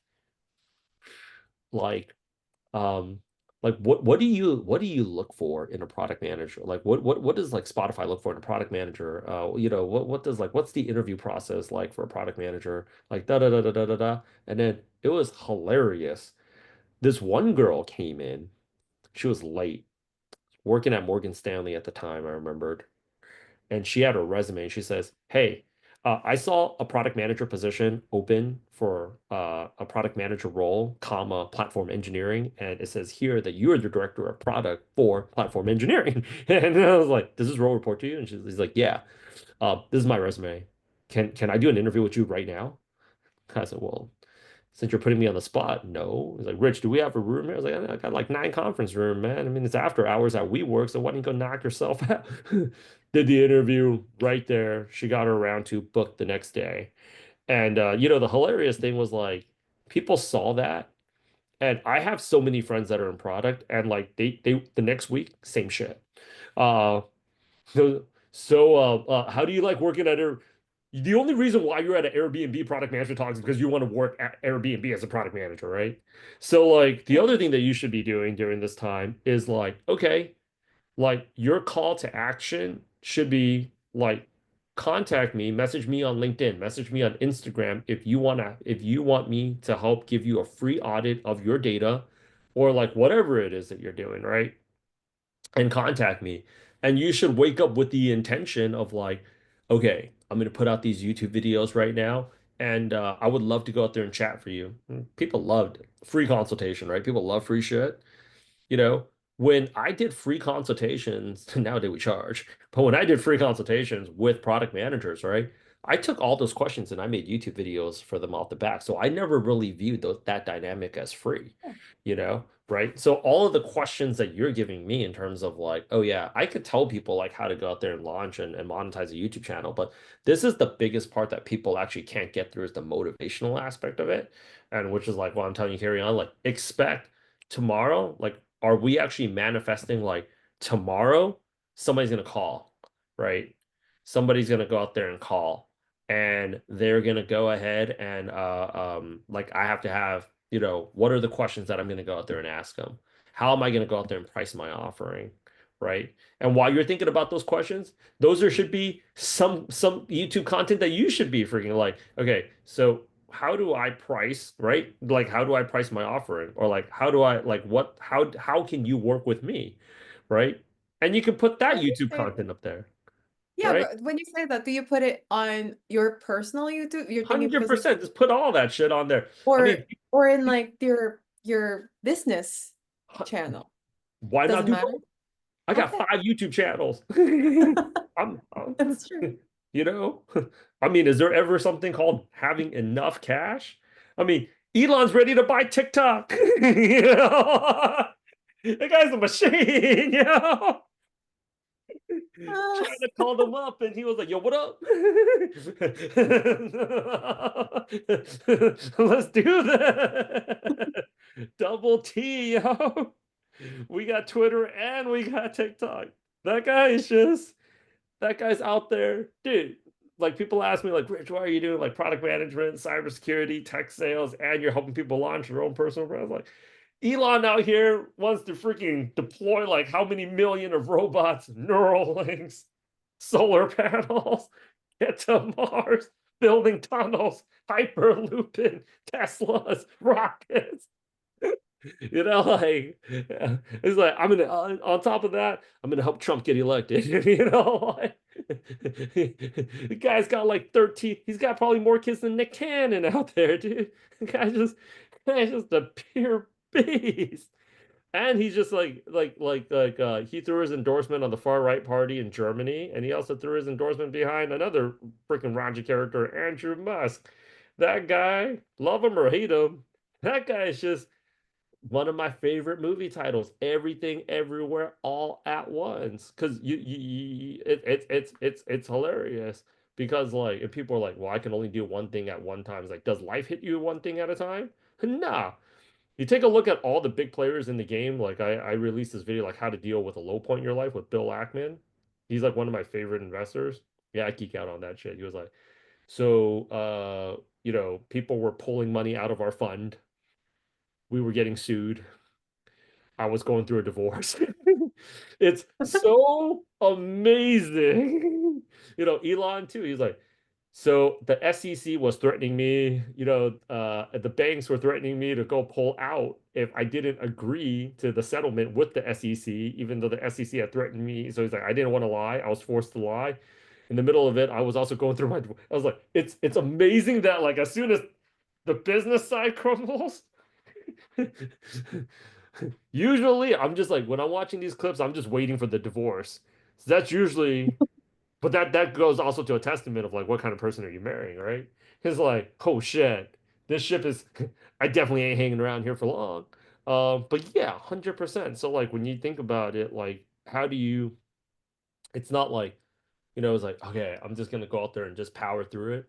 um, what do you look for in a product manager? Like what does like Spotify look for in a product manager? What's the interview process like for a product manager? Like da da da da da da da. And then it was hilarious. This one girl came in. She was late, working at Morgan Stanley at the time, I remembered. And she had her resume. She says, "Hey, I saw a product manager position open for a product manager role, comma platform engineering, and it says here that you are the director of product for platform engineering." And I was like, "Does this role report to you?" And she's like, "Yeah. This is my resume. Can I do an interview with you right now?" I said, "Well, since you're putting me on the spot, no." He's like, "Rich, do we have a room here?" I was like, "I got like 9 conference room, man. I mean, it's after hours at WeWork, so why don't you go knock yourself out?" Did the interview right there. She got her round two booked the next day. And the hilarious thing was like people saw that. And I have so many friends that are in product and like they the next week, same shit. Uh so, how do you like working at the only reason why you're at an Airbnb product manager talks is because you want to work at Airbnb as a product manager, right? So like the other thing that you should be doing during this time is like, okay, like your call to action should be like contact me, message me on LinkedIn, message me on Instagram if you want me to help give you a free audit of your data or like whatever it is that you're doing, right? And contact me. And you should wake up with the intention of like, okay, I'm going to put out these YouTube videos right now, and I would love to go out there and chat for you. People loved free consultation, right? People love free shit, you know. when I did free consultations, nowadays we charge, but when I did free consultations with product managers, right? I took all those questions and I made YouTube videos for them off the back. So I never really viewed that dynamic as free, right? So all of the questions that you're giving me in terms of like, oh yeah, I could tell people like how to go out there and launch and monetize a YouTube channel, but this is the biggest part that people actually can't get through is the motivational aspect of it. And which is like what I'm telling you, carry on, like expect tomorrow, like, are we actually manifesting like tomorrow somebody's gonna call, right? Somebody's gonna go out there and call, and they're gonna go ahead and like I have to have, what are the questions that I'm gonna go out there and ask them? How am I gonna go out there and price my offering? Right. And while you're thinking about those questions, those are should be some YouTube content that you should be freaking like, okay, so how do I price, right? Like how do I price my offering? Or like how do I like what how can you work with me? Right? And you can put that When you YouTube say, content up there, yeah, right? but when you say that, do you put it on your personal YouTube? You're thinking because it's 100%. Just put all that shit on there. I mean, or in like your business channel. why not Doesn't do matter. both? I got Okay. 5 YouTube channels. I'm That's true. you know, I mean, is there ever something called having enough cash? I mean, Elon's ready to buy TikTok. The guy's a machine, Uh, Trying to call them up, and he was like, "Yo, what up? Let's do that. Double T, yo. We got Twitter and we got TikTok. That guy is just that guy's out there, dude. Like people ask me, like, Rich, why are you doing like product management, cybersecurity, tech sales, and you're helping people launch their own personal brands? Like, Elon out here wants to freaking deploy like how many million of robots, neural links, solar panels, get to Mars, building tunnels, hyperlooping, Teslas, rockets. Like it's like I'm gonna on top of that, I'm gonna help Trump get elected. Like, the guy's got like 13, he's got probably more kids than Nick Cannon out there, dude. The guy's just a pure beast. And he's just he threw his endorsement on the far right party in Germany, and he also threw his endorsement behind another freaking raunchy character, Andrew Musk. That guy, love him or hate him, that guy is just one of my favorite movie titles, Everything Everywhere All at Once, because it's hilarious because like if people are like, well, I can only do one thing at one time. It's like, does life hit you one thing at a time? Nah. You take a look at all the big players in the game. Like I released this video like how to deal with a low point in your life with Bill Ackman. He's like one of my favorite investors. Yeah, I geek out on that shit. He was like, so people were pulling money out of our fund. We were getting sued. I was going through a divorce. It's so amazing. Elon too. He's like, so the SEC was threatening me, the banks were threatening me to go pull out if I didn't agree to the settlement with the SEC, even though the SEC had threatened me. So he's like, I didn't want to lie. I was forced to lie. In the middle of it, I was also going through I was like, it's amazing that like as soon as the business side crumbles, usually, I'm just like when I'm watching these clips, I'm just waiting for the divorce. So that's usually, but that goes also to a testament of like what kind of person are you marrying, right? It's like, oh shit, this ship is, I definitely ain't hanging around here for long. But yeah, 100%. So like when you think about it, like how do you? It's not like, it's like okay, I'm just gonna go out there and just power through it.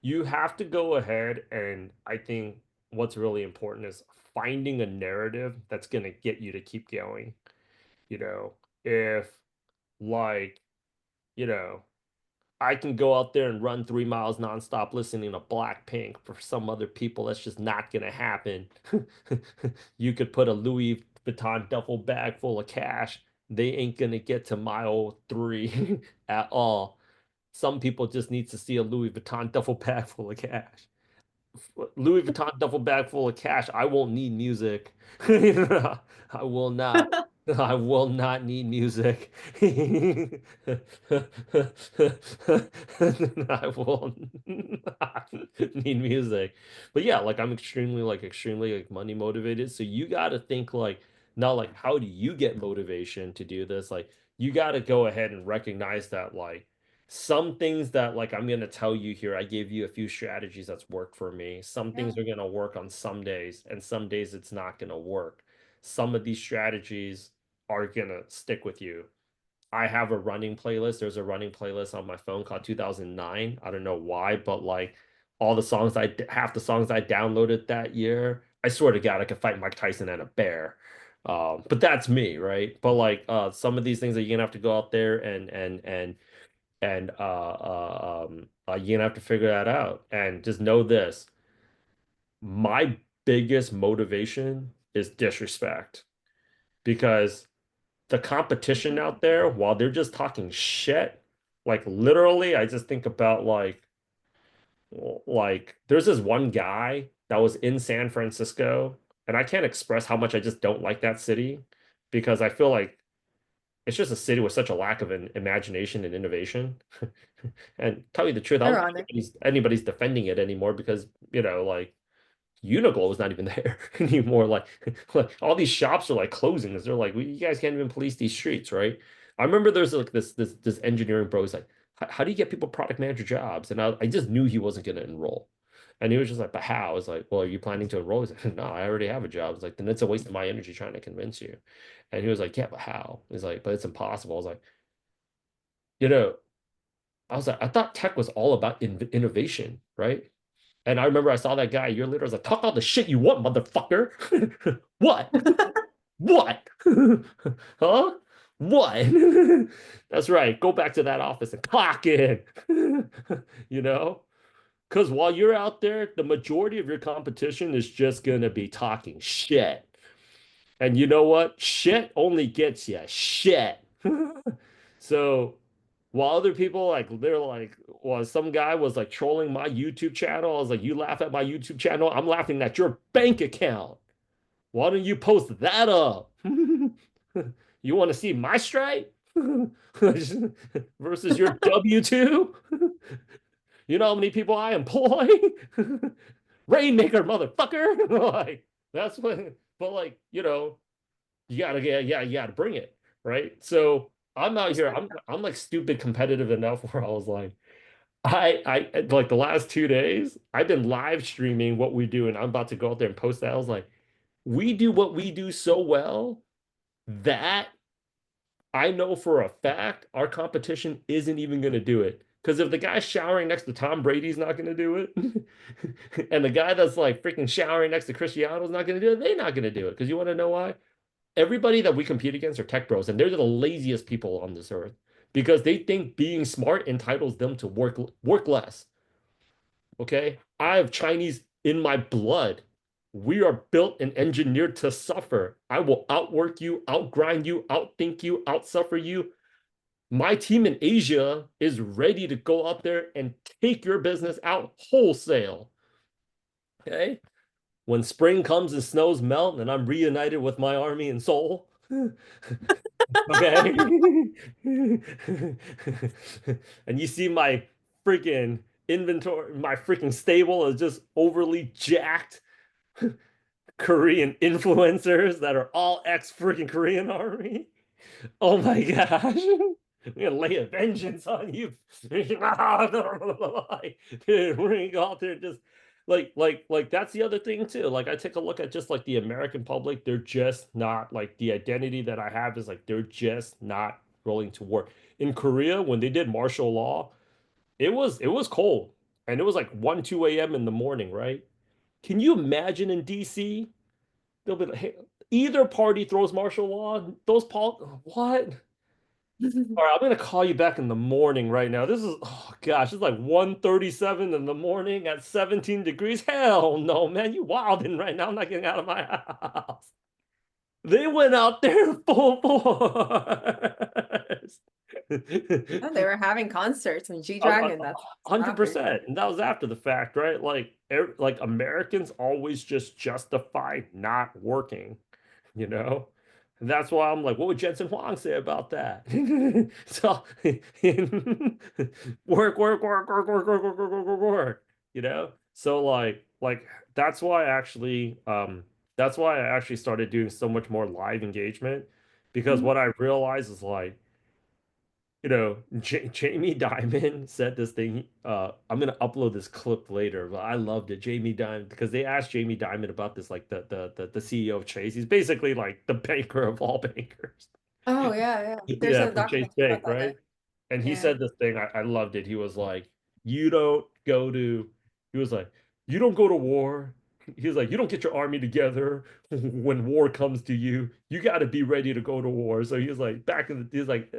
You have to go ahead and I think what's really important is finding a narrative that's going to get you to keep going. You know, if like, you know, I can go out there and run 3 miles nonstop listening to Blackpink for some other people, that's just not going to happen. You could put a Louis Vuitton duffel bag full of cash. They ain't going to get to mile three at all. Some people just need to see a Louis Vuitton duffel bag full of cash. Louis Vuitton duffel bag full of cash. I won't need music. I will not. I will not need music. I will not need music. But yeah, like I'm extremely like money motivated. So you got to think like Now, like, how do you get motivation to do this? Like, you got to go ahead and recognize that, like, some things that, like, I'm going to tell you here, I gave you a few strategies that's worked for me. Some Yeah. things are going to work on some days, and some days it's not going to work. Some of these strategies are going to stick with you. I have a running playlist. There's a running playlist on my phone called 2009. I don't know why, but like all the songs half the songs I downloaded that year, I swear to God, I could fight Mike Tyson and a bear. But that's me, right? But like some of these things that you're gonna have to go out there and you're gonna have to figure that out. And just know this, my biggest motivation is disrespect because the competition out there, while they're just talking shit, like literally, I just think about like there's this one guy that was in San Francisco, and I can't express how much I just don't like that city because I feel like it's just a city with such a lack of an imagination and innovation. And tell you the truth, I don't think Ironic. anybody's defending it anymore because, like Uniqlo is not even there anymore. Like all these shops are like closing because they're like, you guys can't even police these streets, right? I remember there's like this engineering bro. He's like, how do you get people product manager jobs? And I just knew he wasn't going to enroll. And he was just like, but how? I was like, well, are you planning to enroll? He's like, no, I already have a job. I was like, then it's a waste of my energy trying to convince you. And he was like, yeah, but how? He's like, but it's impossible. I was like, you know, I was like, I thought tech was all about innovation, right? And I remember I saw that guy a year later. I was like, talk all the shit you want, motherfucker. What? What? Huh? What? That's right. Go back to that office and clock in. You know? Because while you're out there, the majority of your competition is just going to be talking shit. And you know what? Shit only gets you shit. So while other people like they're like, well, some guy was like trolling my YouTube channel. I was like, you laugh at my YouTube channel, I'm laughing at your bank account. Why don't you post that up? You want to see my stripe versus your W-2? You know how many people I employ? Rainmaker, motherfucker. Like that's what, but like, you gotta get, yeah, you gotta bring it, right? So I'm out here, Respect that. I'm like stupid competitive enough where I was like, I like the last 2 days, I've been live streaming what we do, and I'm about to go out there and post that. I was like, we do what we do so well that I know for a fact our competition isn't even going to do it. Because if the guy showering next to Tom Brady's not going to do it, and the guy that's like freaking showering next to Cristiano's not going to do it, they're not going to do it. Because you want to know why? Everybody that we compete against are tech bros, and they're the laziest people on this earth because they think being smart entitles them to work less. Okay, I have Chinese in my blood. We are built and engineered to suffer. I will outwork you, outgrind you, outthink you, outsuffer you. My team in Asia is ready to go up there and take your business out wholesale. Okay, when spring comes and snows melt and I'm reunited with my army in Seoul. Okay. And you see my freaking inventory, my freaking stable is just overly jacked Korean influencers that are all ex freaking Korean army. Oh my gosh. I'm gonna lay a vengeance on you. Dude, we're gonna go out there and just like that's the other thing too. Like I take a look at just like the American public, they're just not like the identity that I have is like they're just not willing to work. In Korea, when they did martial law, it was cold and it was like 1, 2 a.m. in the morning, right? Can you imagine in DC? They'll be like, hey, either party throws martial law, those Paul, what? All right, I'm gonna call you back in the morning right now. This is, oh gosh, it's like 1:37 in the morning at 17 degrees. Hell no, man, you wilding right now. I'm not getting out of my house. They went out there full force. Oh, they were having concerts in A G-Dragon. That's what happened. 100%. And that was after the fact, right? Like Americans always just justify not working. you know? And that's why I'm like, what would Jensen Huang say about that? So work, work, work, work, work, work, work, work, work, work, work. So like that's why actually That's why I actually started doing so much more live engagement because Mhm. what I realized is like, J Jamie Dimon said this thing. I'm gonna upload this clip later, but I loved it. Jamie Dimon, because they asked Jamie Dimon about this, like the CEO of Chase. He's basically like the banker of all bankers. Oh yeah, yeah. There's Yeah, a from Chase documentary Bank, about that right? there. And he Yeah. said this thing, I loved it. He was like, you don't go to, he was like, you don't go to war. He was like, you don't get your army together when war comes to you. You got to be ready to go to war. So he was like, he's like,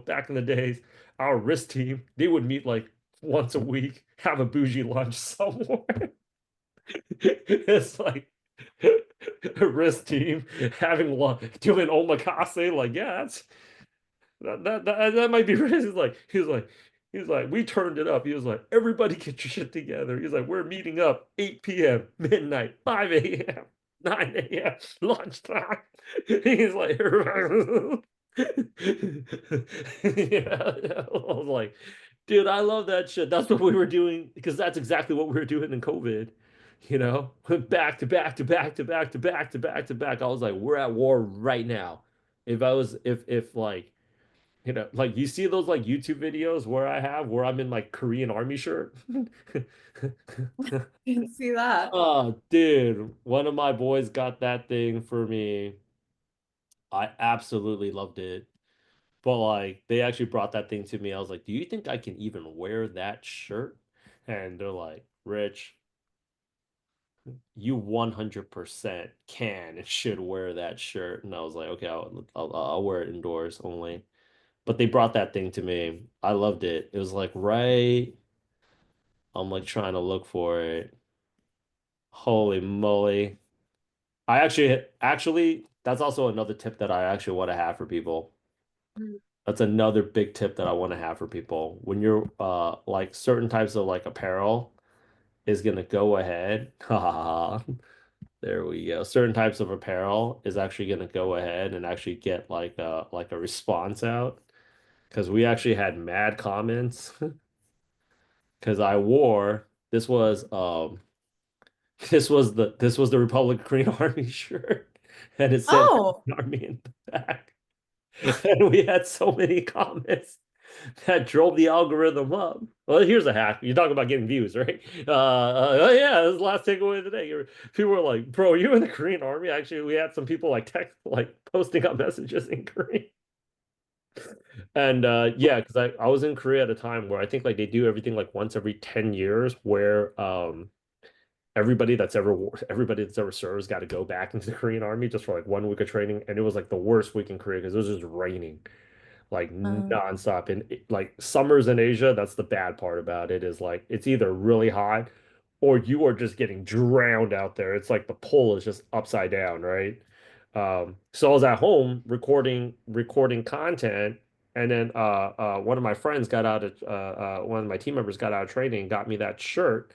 back in the days, our risk team, they would meet like once a week, have a bougie lunch somewhere. It's like a risk team having lunch, doing omakase. Like, yeah, that might be racist. He's like, we turned it up. He was like, everybody get your shit together. He's like, we're meeting up 8 p.m., midnight, 5 a.m., 9 a.m., lunchtime. He's like, yeah. I was like, dude, I love that shit. That's what we were doing because that's exactly what we were doing in COVID. Back to back to back to back to back to back to back. I was like, we're at war right now. If like like you see those like YouTube videos where I'm in like Korean army shirt. You can see that. Oh, dude, one of my boys got that thing for me. I absolutely loved it. But like they actually brought that thing to me. I was like, "Do you think I can even wear that shirt?" And they're like, "Rich, you 100% can and should wear that shirt." And I was like, "Okay, I'll wear it indoors only." But they brought that thing to me. I loved it. It was like right. I'm like trying to look for it. Holy moly. I actually that's also another tip that I actually want to have for people. Mm. That's another big tip that I want to have for people. When you're like certain types of like apparel is gonna go ahead. There we go. Certain types of apparel is actually gonna go ahead and actually get like a response out. Because we actually had mad comments because I wore this was the Republic of Korean Army shirt, and it said Oh, Army in the back, and we had so many comments that drove the algorithm up. Well, here's a hack. You talk about getting views, right? Oh yeah, this is the last takeaway of the day. People were like, "Bro, you in the Korean Army?" Actually, we had some people like text, like posting up messages in Korean. And yeah, because I was in Korea at a time where I think like they do everything like once every 10 years where everybody that's ever served has got to go back into the Korean army just for like 1 week of training. And it was like the worst week in Korea because it was just raining like um, nonstop. And like summers in Asia, that's the bad part about it is like it's either really hot or you are just getting drowned out there. It's like the pole is just upside down, right? So I was at home recording content, and then one of my friends got out of one of my team members got out of training, got me that shirt,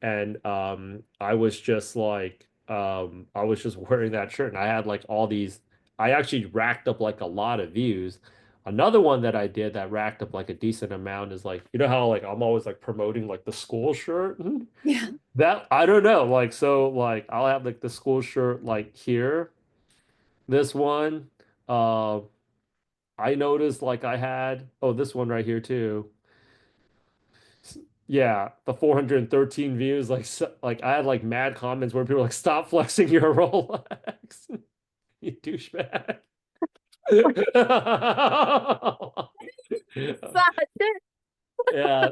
and I was just wearing that shirt, and I had like all these. I actually racked up like a lot of views. Another one that I did that racked up like a decent amount is like, you know how like I'm always like promoting like the school shirt? yeah. That I don't know. Like so like I'll have like the school shirt like here. This one. Uh I noticed like I had this one right here too. Yeah, the 413 views like I had like mad comments where people were like stop flexing your Rolex. You douchebag. Sad. Yeah.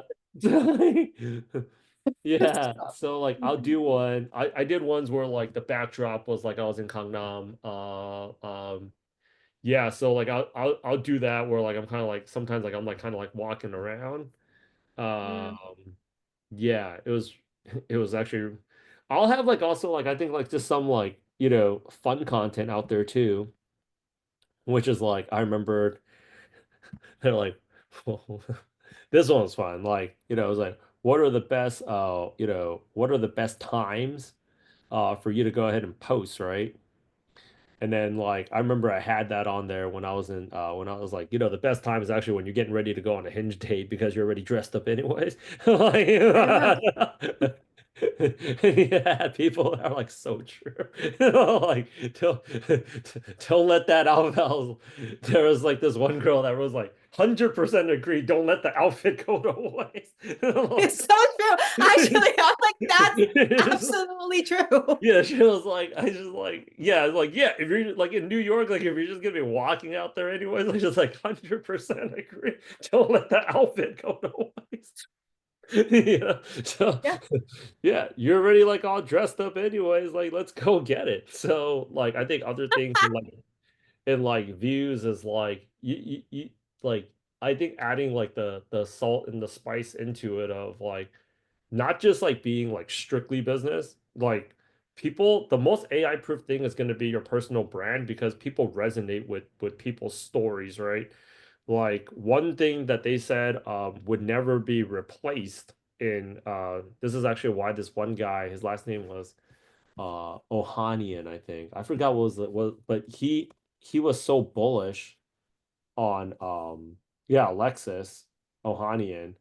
Yeah. So like I'll do one. I did ones where like the backdrop was like I was in Gangnam. Yeah, so like I'll do that where like I'm kind of like sometimes like I'm like kind of like walking around. Mm. Yeah, it was actually I'll have like also like I think like just some like, fun content out there too, which is like I remember they're like this one was fun. Like, it was like what are the best times for you to go ahead and post, right? And then like I remember I had that on there when I was like, the best time is actually when you're getting ready to go on a hinge date because you're already dressed up anyways. Like, Yeah. Yeah, people are like so true. Like don't let that outfit. There was like this one girl that was like 100% agree. Don't let the outfit go to waste. It's Like, so true. Actually, I'm like, that's it's absolutely true. yeah, she was like, I just like, yeah, like, yeah, if you're like in New York, like if you're just gonna be walking out there anyways, I just like 100% agree. Don't let the outfit go to waste. Yeah. So Yeah. yeah, you're already like all dressed up anyways. Like, let's go get it. So like I think other things in like views is like you like I think adding like the salt and the spice into it of like not just like being like strictly business, like people the most AI proof thing is going to be your personal brand because people resonate with people's stories, right? Like one thing that they said would never be replaced in this is actually why this one guy, his last name was Ohanian, I think. I forgot what was the what, but he was so bullish on yeah, Alexis Ohanian,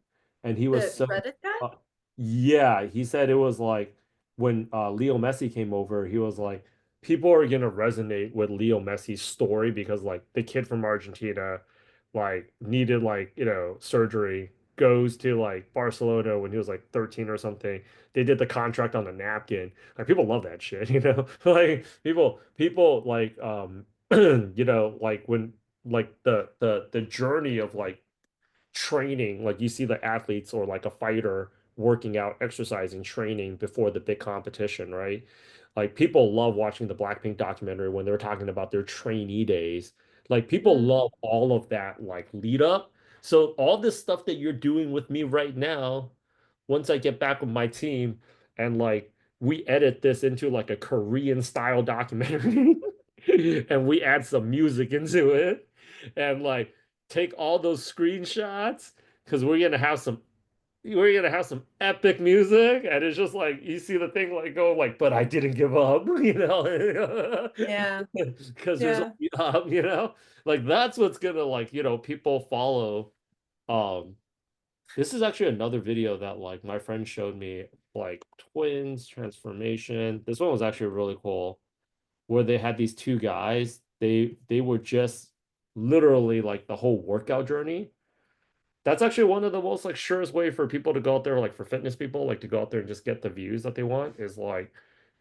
and he was The so Reddit guy? uh, yeah, he said it was like when Leo Messi came over, he was like people are gonna resonate with Leo Messi's story because like the kid from Argentina like needed like surgery, goes to like Barcelona when he was like 13 or something. They did the contract on the napkin. Like people love that shit, like people like like when like the journey of like training, like you see the athletes or like a fighter working out, exercising, training before the big competition, right? Like people love watching the Blackpink documentary when they're talking about their trainee days. Like people Mm. love all of that like lead up. So all this stuff that you're doing with me right now, once I get back with my team and like we edit this into like a Korean style documentary and we add some music into it and like take all those screenshots because we're gonna have some epic music and it's just like you see the thing like go like but I didn't give up Yeah. because there's Yeah. only up like that's what's gonna like people follow this is actually another video that like my friend showed me like twins transformation. This one was actually really cool where they had these two guys. They were just literally like the whole workout journey. That's actually one of the most like surest way for people to go out there, like for fitness people, like to go out there and just get the views that they want is like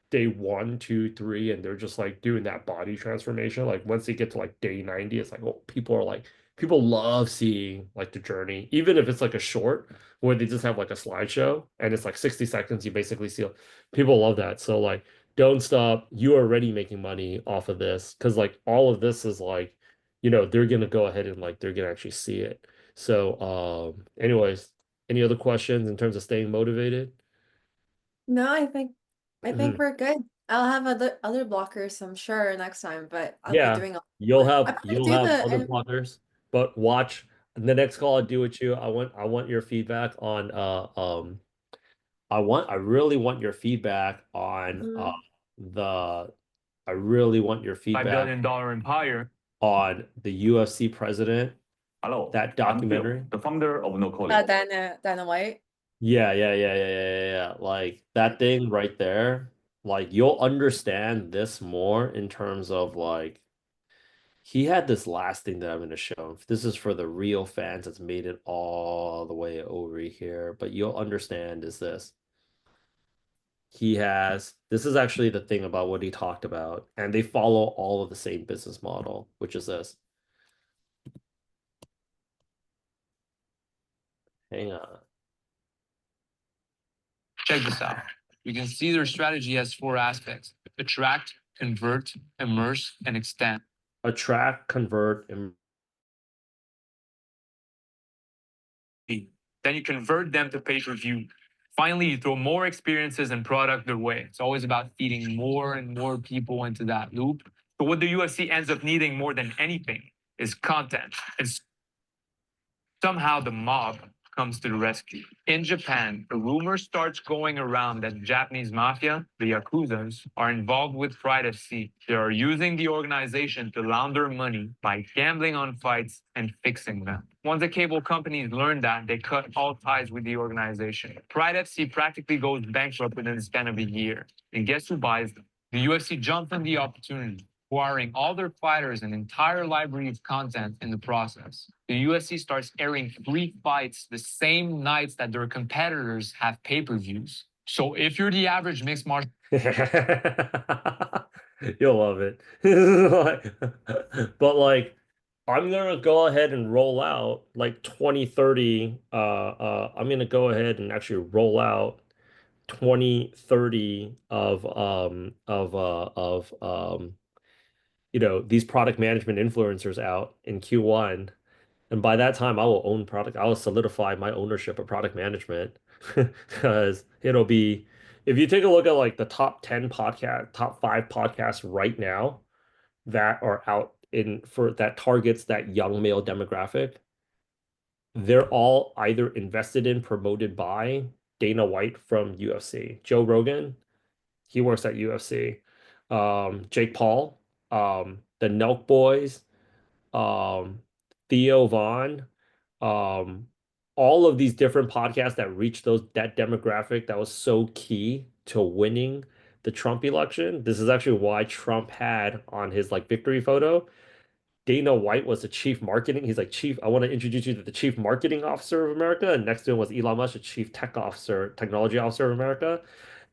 day one, two, three, and they're just like doing that body transformation. Like once they get to like day 90, it's like, oh, people love seeing like the journey, even if it's like a short where they just have like a slideshow and it's like 60 seconds, you basically see people love that. So like don't stop. You're already making money off of this because like all of this is like, they're gonna go ahead and like they're gonna actually see it. So anyways, any other questions in terms of staying motivated? No, I think we're good. I'll have other blockers, I'm sure, next time, but I'll be Yeah, doing a you'll one. I have probably you'll do have the other blockers, but watch the next call I do with you. I want your feedback on I really want your feedback on Mhm. the I really want your feedback $5 billion empire. on the UFC president, Hello, that I'm Phil, documentary. the founder of No Coding. Dana White. Yeah, yeah, yeah, yeah, yeah, yeah, yeah. Like that thing right there, like you'll understand this more in terms of like he had this last thing that I'm going to show. This is for the real fans that's made it all the way over here, but you'll understand is this. This is actually the thing about what he talked about, and they follow all of the same business model, which is this. Hang on. Check this out. We can see their strategy has four aspects: attract, convert, immerse, and extend. Attract, convert, and Then you convert them to pay-per-view. Finally, you throw more experiences and product their way. It's always about feeding more and more people into that loop. So what the UFC ends up needing more than anything is content. It's somehow the mob comes to the rescue. In Japan, a rumor starts going around that Japanese mafia, the Yakuzas, are involved with Pride FC. They are using the organization to launder money by gambling on fights and fixing them. Once the cable companies learn that, they cut all ties with the organization. Pride FC practically goes bankrupt within the span of a year. And guess who buys them? The UFC jumped on the opportunity, acquiring all their fighters and entire library of content in the process. The UFC starts airing free fights the same nights that their competitors have pay-per-views. So if you're the average mixed martial You'll love it. But like I'm gonna go ahead and roll out like 2030. I'm gonna go ahead and actually roll out 2030 of these product management influencers out in Q1. And by that time, I will own product. I will solidify my ownership of product management because it'll be, if you take a look at like the top 10 podcast, top 5 podcasts right now that are out in for that targets that young male demographic, they're all either invested in, promoted by Dana White from UFC. Joe Rogan, he works at UFC. Jake Paul, the Nelk Boys, um, Theo Vaughn, um, all of these different podcasts that reach that demographic that was so key to winning the Trump election. This is actually why Trump had on his like victory photo. Dana White was the chief marketing. He's like, Chief, I want to introduce you to the chief marketing officer of America. And next to him was Elon Musk, the chief technology officer of America.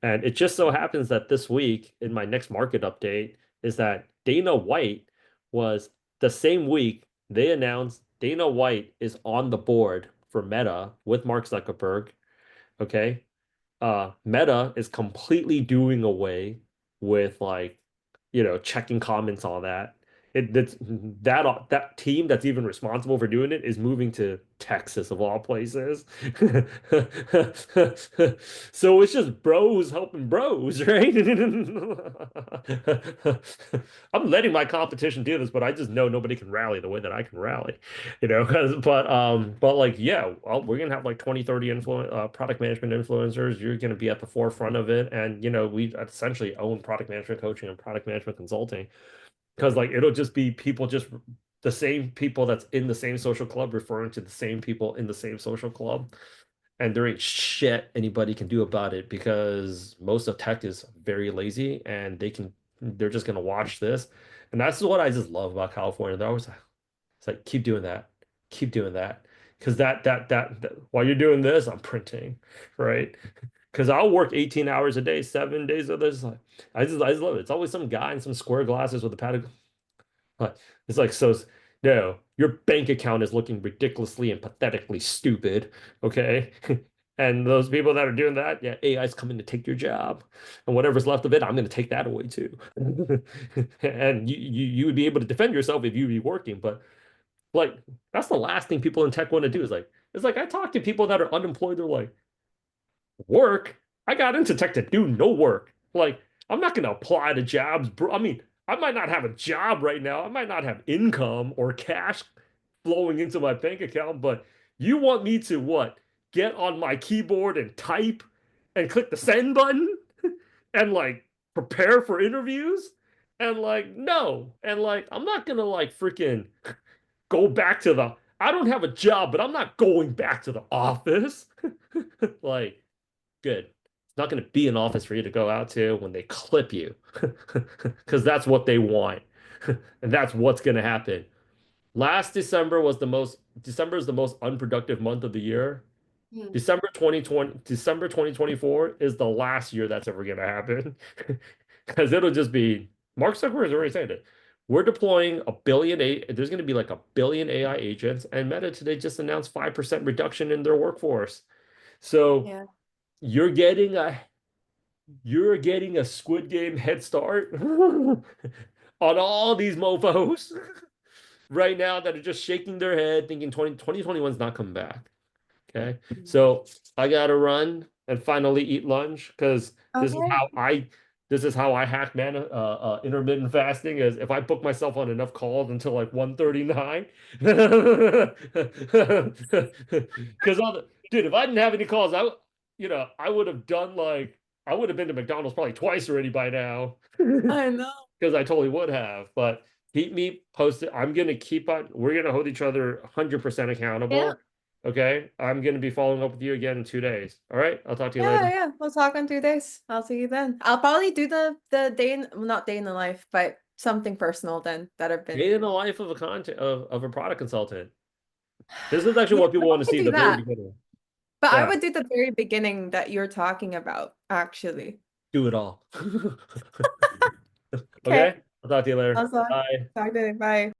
And it just so happens that this week in my next market update is that Dana White was the same week they announced Dana White is on the board for Meta with Mark Zuckerberg. Okay. Meta is completely doing away with like, checking comments on that. That team that's even responsible for doing it is moving to Texas of all places. So it's just bros helping bros, right? I'm letting my competition do this, but I just know nobody can rally the way that I can rally, 'cause but like yeah, well, we're gonna have like 20, 30 product management influencers. You're gonna be at the forefront of it, and we essentially own product management coaching and product management consulting because like it'll just be people just the same people that's in the same social club referring to the same people in the same social club, and there ain't shit anybody can do about it because most of tech is very lazy and they're just gonna watch this. And that's what I just love about California. They're always like, it's like keep doing that, keep doing that. Because that while you're doing this, I'm printing, right? Because I'll work 18 hours a day, 7 days of this. Like I just love it. It's always some guy in some square glasses with a pad of like, it's like, so no, your bank account is looking ridiculously and pathetically stupid. Okay. And those people that are doing that, yeah, AI's coming to take your job. And whatever's left of it, I'm going to take that away too. And you would be able to defend yourself if you'd be working. But like, that's the last thing people in tech want to do is like, it's like I talk to people that are unemployed. They're like, work? I got into tech to do no work. Like, I'm not going to apply to jobs, bro. I mean, I might not have a job right now. I might not have income or cash flowing into my bank account, but you want me to what? Get on my keyboard and type and click the send button and like prepare for interviews? And like, no. And like, I'm not going to like freaking go back to I don't have a job, but I'm not going back to the office. Like, good. It's not going to be an office for you to go out to when they clip you, because that's what they want, and that's what's going to happen. Last December is the most unproductive month of the year. Hmm. December 2024 is the last year that's ever going to happen, because it'll just be Mark Zuckerberg has already said it. We're deploying a billion eight. There's going to be like a billion AI agents, and Meta today just announced 5% reduction in their workforce. So Yeah. you're getting a Squid Game head start on all these mofos right now that are just shaking their head thinking 2021 is not coming back. Okay. So I gotta run and finally eat lunch because this is Okay. how I this is how I hack intermittent fasting is if I book myself on enough calls until like 1:39. Because dude, if I didn't have any calls, I would have done like I would have been to McDonald's probably twice already by now. I know. Because I totally would have. But keep me posted. I'm gonna keep on. We're gonna hold each other 100% Yeah. accountable. Okay. I'm gonna be following up with you again in 2 days. All right. I'll talk to you later. Yeah. We'll talk in 2 days. I'll see you then. I'll probably do the day in, well, not day in the life, but something personal then that I've been. Day in the life of a content of a product consultant. This is actually Yeah, what people want I to could see at do the very that. beginning. But I Yeah. would do the very beginning that you're talking about, actually. Do it all. Okay. Okay. I'll talk to you later. I'll talk Bye. to you. Bye.